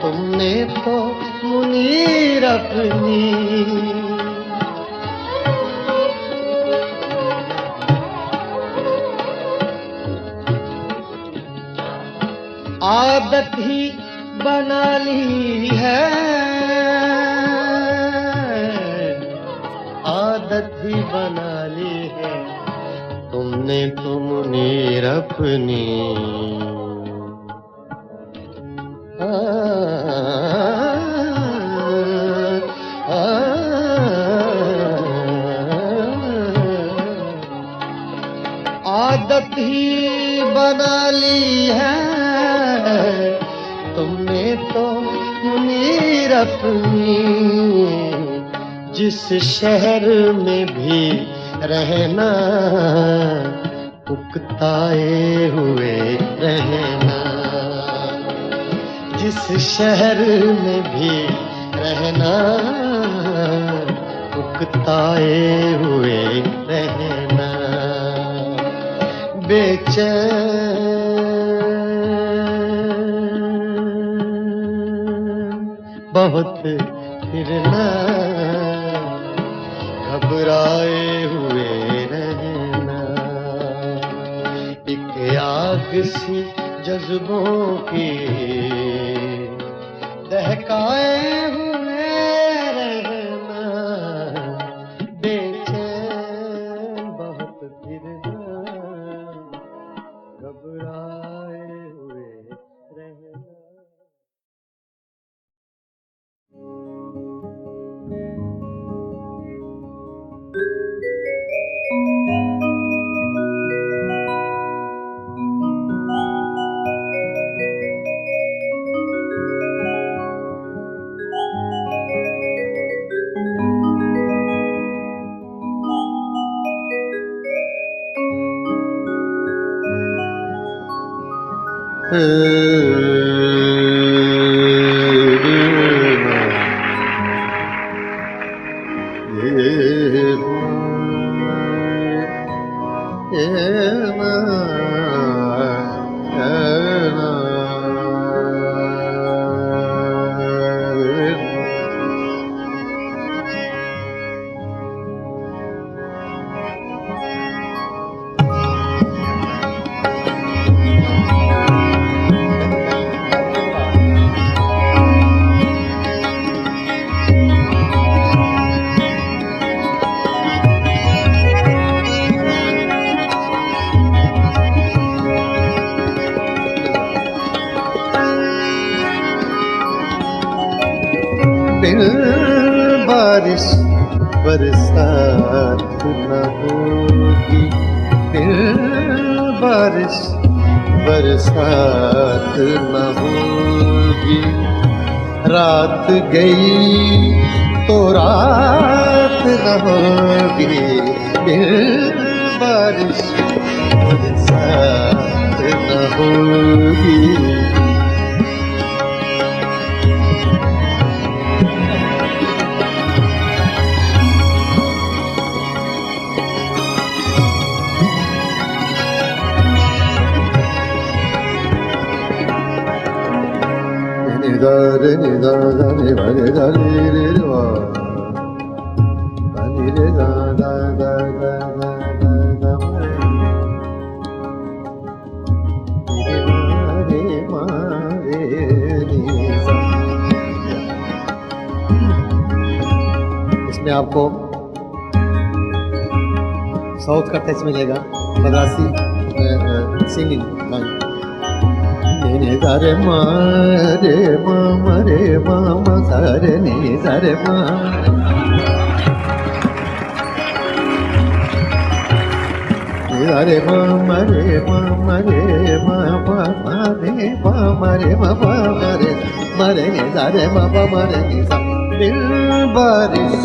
तुमने तो मुनीर अपनी। आदत ही बना ली है, आदत ही बना ली है तुमने तो मुनीर अपनी। आदत ही बना ली है तुमने तो मुनीर अपनी। जिस शहर में भी रहना उकताए हुए रहना, जिस शहर में भी रहना उकताए हुए रहना। बेचैन बहुत फिरना, घबराए हुए रहना। एक आग सी जज्बों की दहकाए हुए रहना। बेचैन बहुत फिरना, घबराए हुए रहना। बिन बारिश बरसात न होगी, बिन बारिश बरसात न होगी। रात गई तो रात न होगी, बिन बारिश बरसात न होगी। Re ni da da ni ba re da re re re wa ba ni re da da da da da da da re ma re ni sa। इसमें आपको साउथ का टच मिलेगा, मद्रासी सिंगिंग लाइन। रे रे मा रे मा रे मा सा रे नि सा रे मा। रे मा रे मा रे मा मा रे मा रे मा रे मा रे नि सा रे मा रे नि सा। बिन बारिश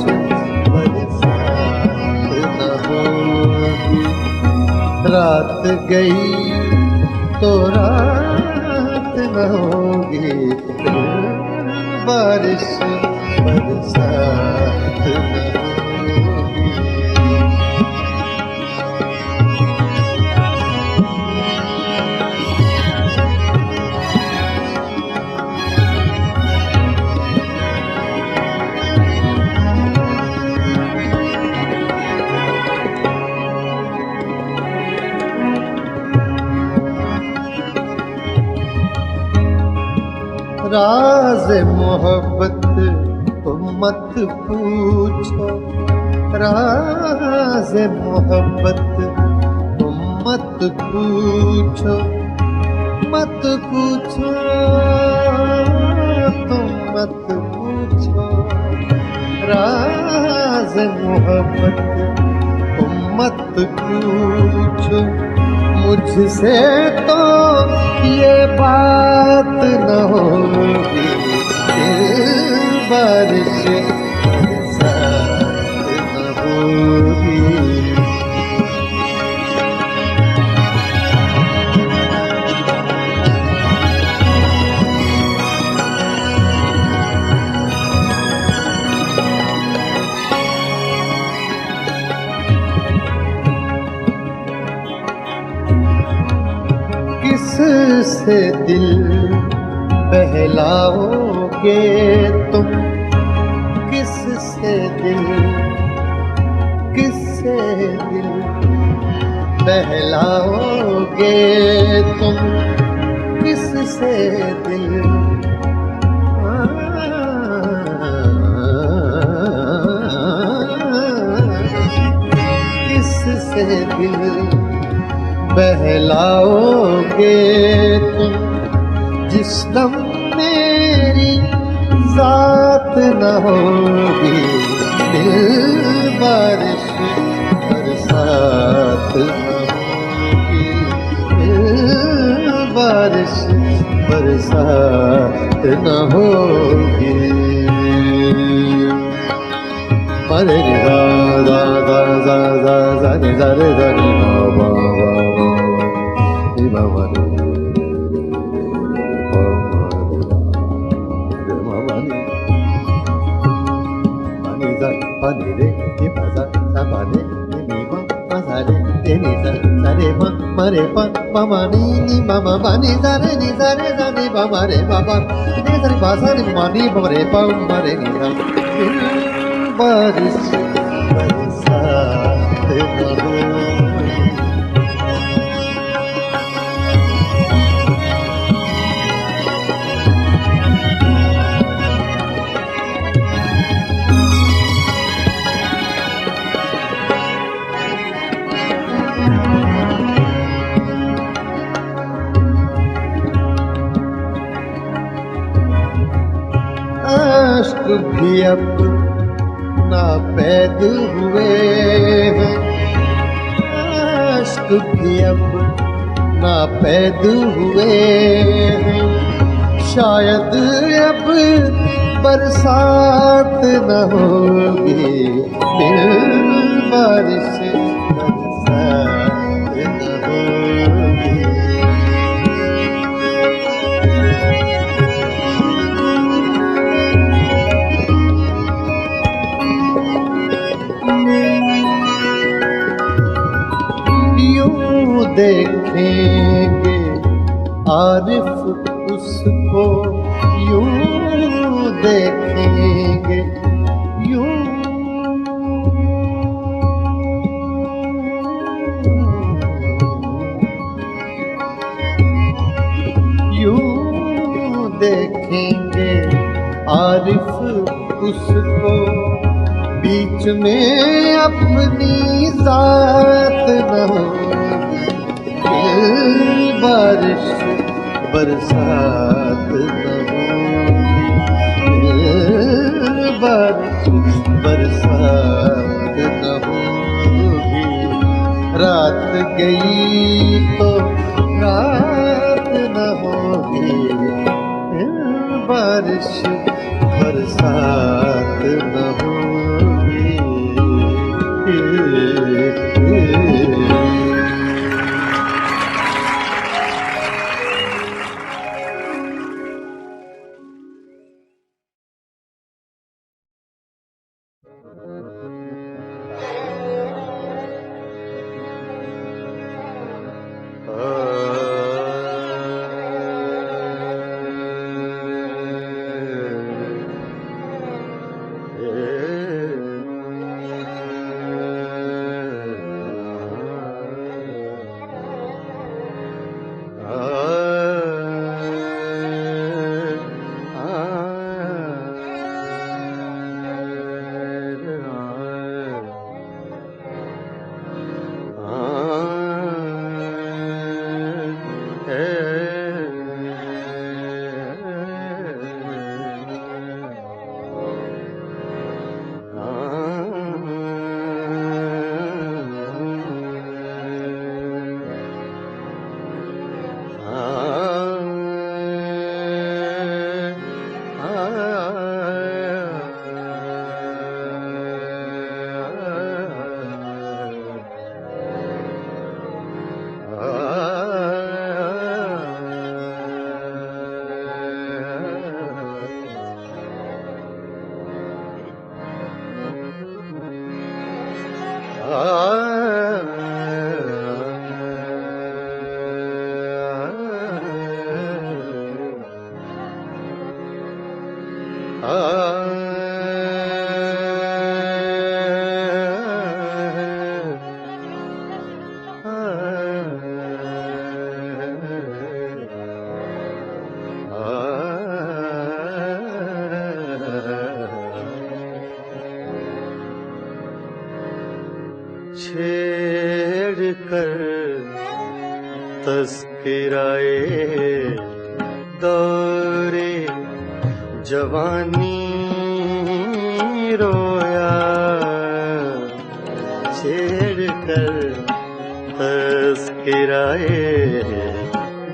बरसात न होगी, रात गई तो रात न होगी। बारिश बरसात न होगी। राज मोहब्बत तुम मत पूछो, राज मोहब्बत तुम मत पूछो, मत पूछो, तुम मत पूछो, राज मोहब्बत तुम मत पूछो। मुझसे तो ये बात न होगी, बारिश बरसात न होगी। किससे दिल बहलाओगे तुम, किससे दिल, किससे दिल बहलाओगे तुम, किससे दिल, किससे दिल बहलाओगे तुम। जिस दम मेरी जात न होगी, दिल बारिश बरसात न होगी, दिल बारिश बरसात न होगी। मरे गा गा गा गा गा गा नि गा रे गा नि गा वा वा वा नि वा वा रे वा वा रे मा नि गा पा नि रे नि पा सा सा पा रे नि मा पा सा रे नि सा रे मा रे पा मा मा नि मा नि सा रे नि सा रे सा नि मा रे मा नि सा रे पा सा रे मा नि मा रे पा मा रे नि सा। बारिश बरसात न होगी। अश्क भी अब नापैद हुए हैं, अश्क भी अब नापैद हुए हैं। शायद अब बरसात न होगी, फिर बारिश बरसात न होगी। देखेंगे आरिफ उसको, यूं देखेंगे यूं, यूं देखेंगे आरिफ उसको। बीच में अपनी जात न होगी, बारिश बरसात न होगी, बारिश बरसात न होगी। रात गई तो रात न होगी, बारिश बरसात न होगी। छेड़ कर तस्कराए दौरे जवानी रोया, छेड़ कर तस्कराए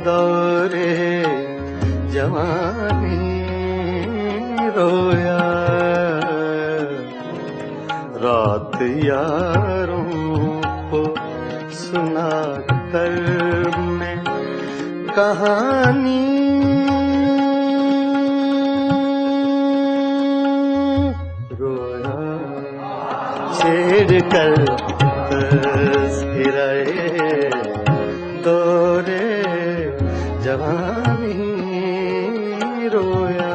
दौरे जवानी रोया, रात यारों को सुना कर मैं कहानी रोया, छेड़ कर तस्कराए दौरे जवानी रोया,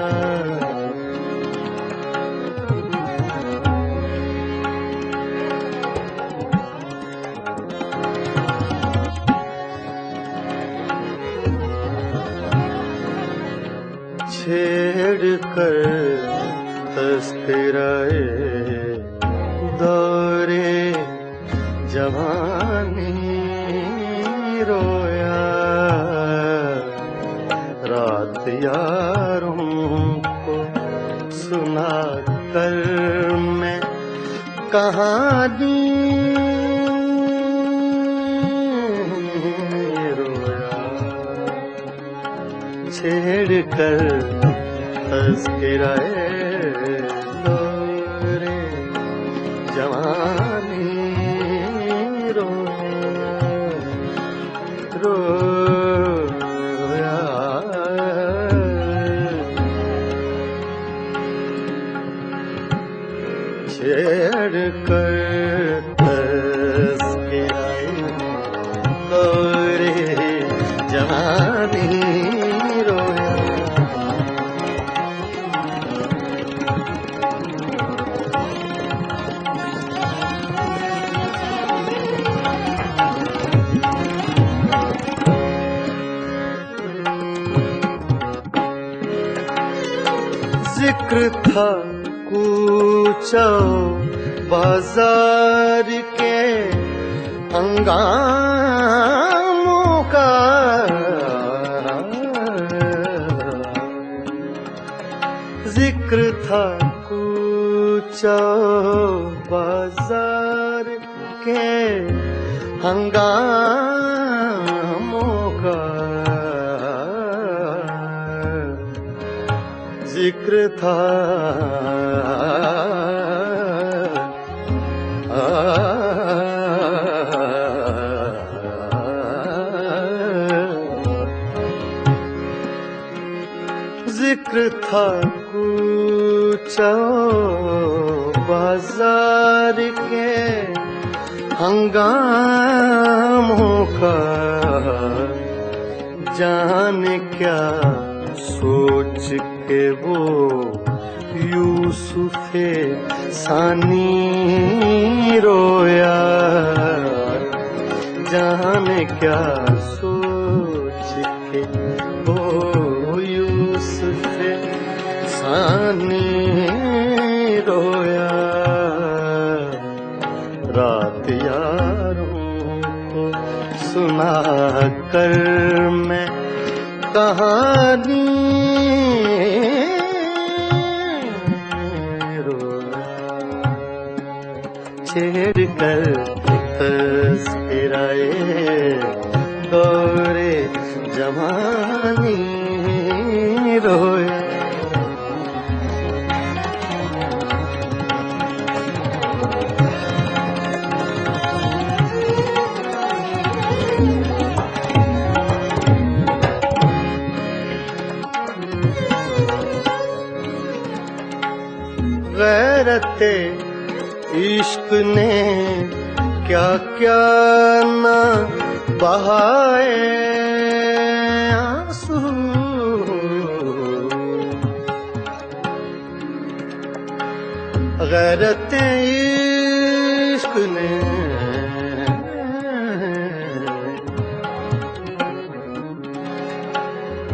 छेड़ कर तस्कराए दौरे जवानी रोया, रात यारों को सुना कर मैं कहानी रोया, छेड़ कर तस्कराए दौरे जवानी रोया, छेड़ कर तस्कराए दौरे जवानी रोया, जिक्र था कूचा बाजार के हंगामों का, जिक्र था कूचा बाजार के हंगामों का, जिक्र था जिक्र था कूचा बाजार के हंगामों का, जाने क्या सोच के वो यूसुफे सानी रोया, जाने क्या सोच के वो यूसुफे सानी रोया, रात यारों को सुना कर मैं कहानी रोया, छेड़ कर तस्कराए दौरे जवानी रोया, गैरते इश्क ने क्या क्या ना बहाए आंसू, गैरत इश्क ने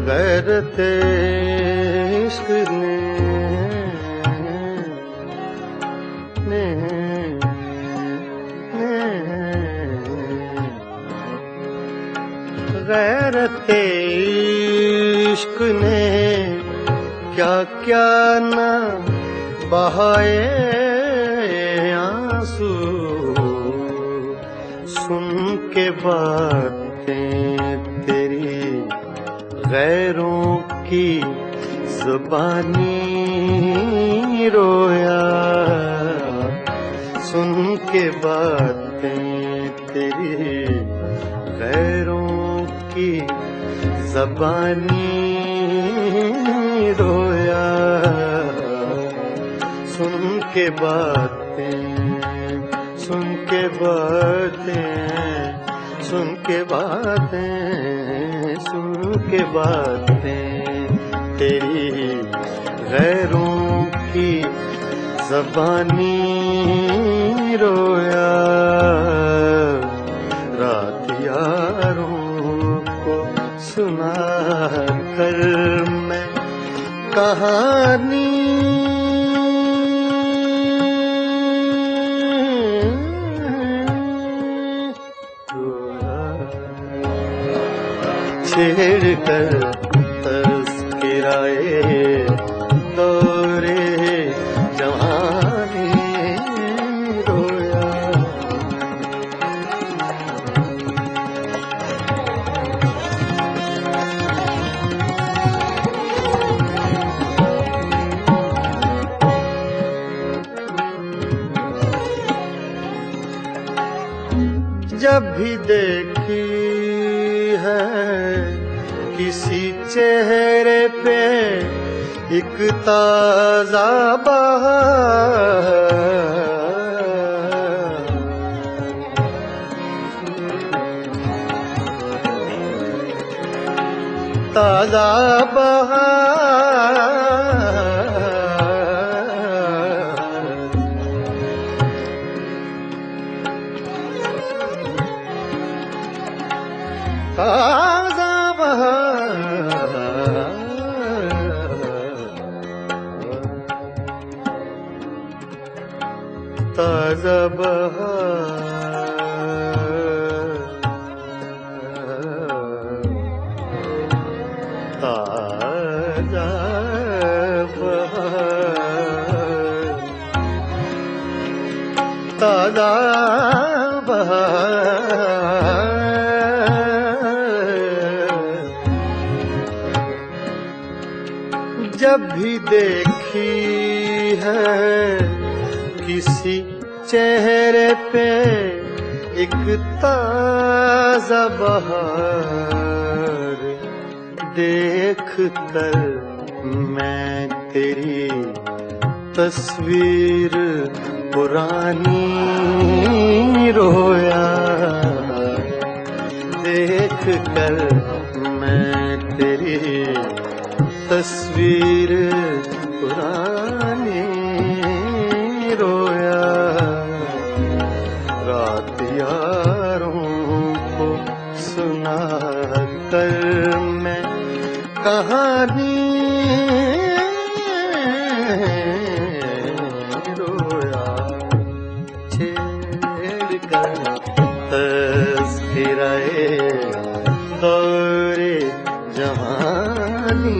गैरत इश्क ने गैरत इश्क ने क्या क्या न बहाए आंसू, सुन के बातें तेरी गैरों की ज़ुबानी रोया, सुन के बातें तेरी गैरों की ज़बानी रोया, सुन के बातें सुन के बातें सुन के बातें सुन के बातें तेरी गैरों की ज़बानी रोया, रात यारों को सुना कर मैं कहानी छेड़ कर तज़किराए दौरे जवानी रोया, जब भी देखी है किसी चेहरे पे एक ताज़ा बहार, ताज़ा बहार, ताज़ा बहार, ताज़ा बहार, ताज़ा बहार, ताज़ा बहार, जब भी देखी है किसी चेहरे पे एक ताज़ा बहार, देख कर मैं तेरी तस्वीर पुरानी रोया, देख कर मैं तेरी तस्वीर पुरानी रोया, रात यारों को सुना कर मैं कहानी रोया, छेड़ कर तज़किराए दौरे जवानी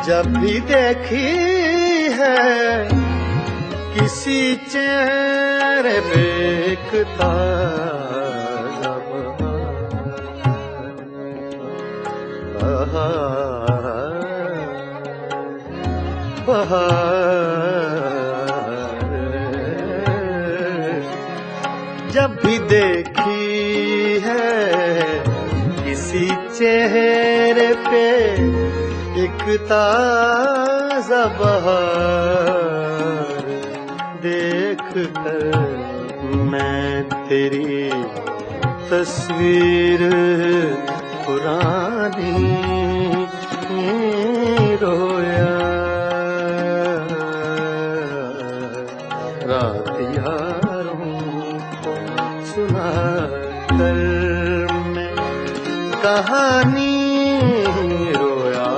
जब भी देखी है किसी चेहरे पे एक ताज़ा बहार, जब भी देखी है किसी चेहरे पे एक ताज़ा बहार, देख कर मैं तेरी तस्वीर पुरानी रोया। रात यारों को सुना कर मैं कहानी रोया।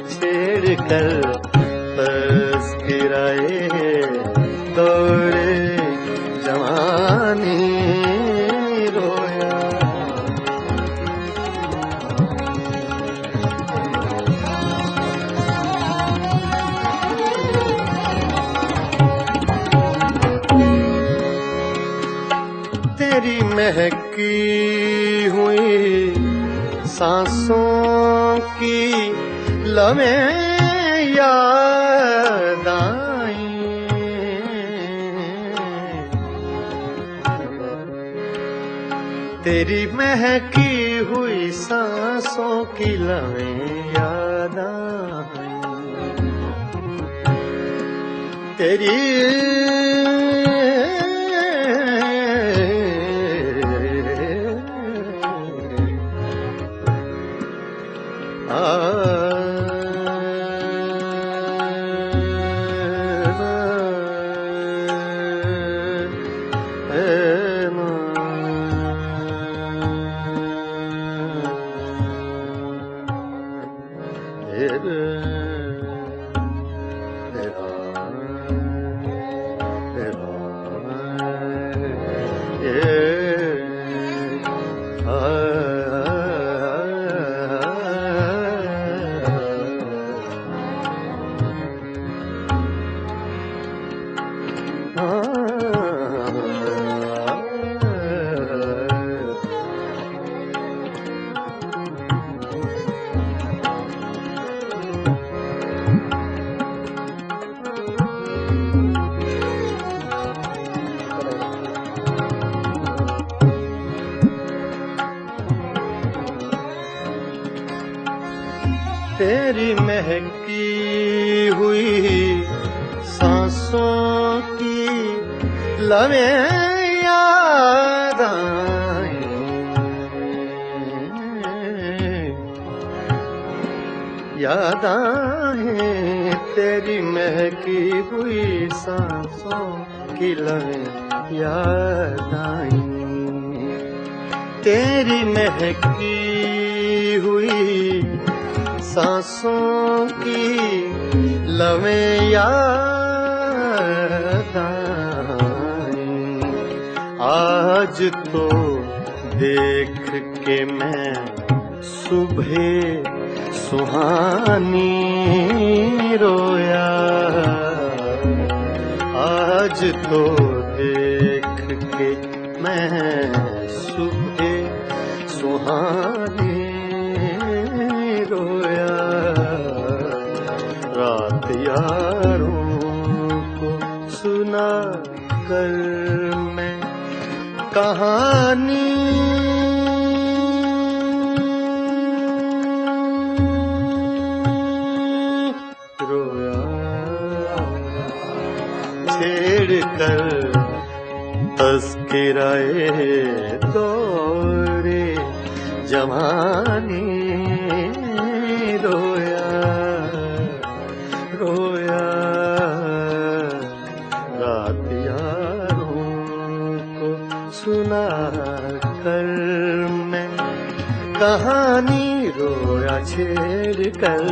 छेड़ कर तस्किराए दौड़े जवानी रोया। तेरी महकी हुई सांसों की लमें याद आई। तेरी महकी हुई सांसों की लमें याद आई। तेरी तेरी महकी हुई सांसों की लमें याद आई। याद आए तेरी महकी हुई सांसों की लमें याद आई। तेरी महकी हुई सांसों की लमें याद आई। आज तो देख के मैं सुबह सुहानी रोया। आज तो देख के मैं सुबह सुहानी रोया। रात यारों को सुना कर मैं कहानी रोया। छेड़ कर तस्किराए दौरे जवानी रोया। रोया रात यारों को सुना कर मैं कहानी रोया। छेड़ कर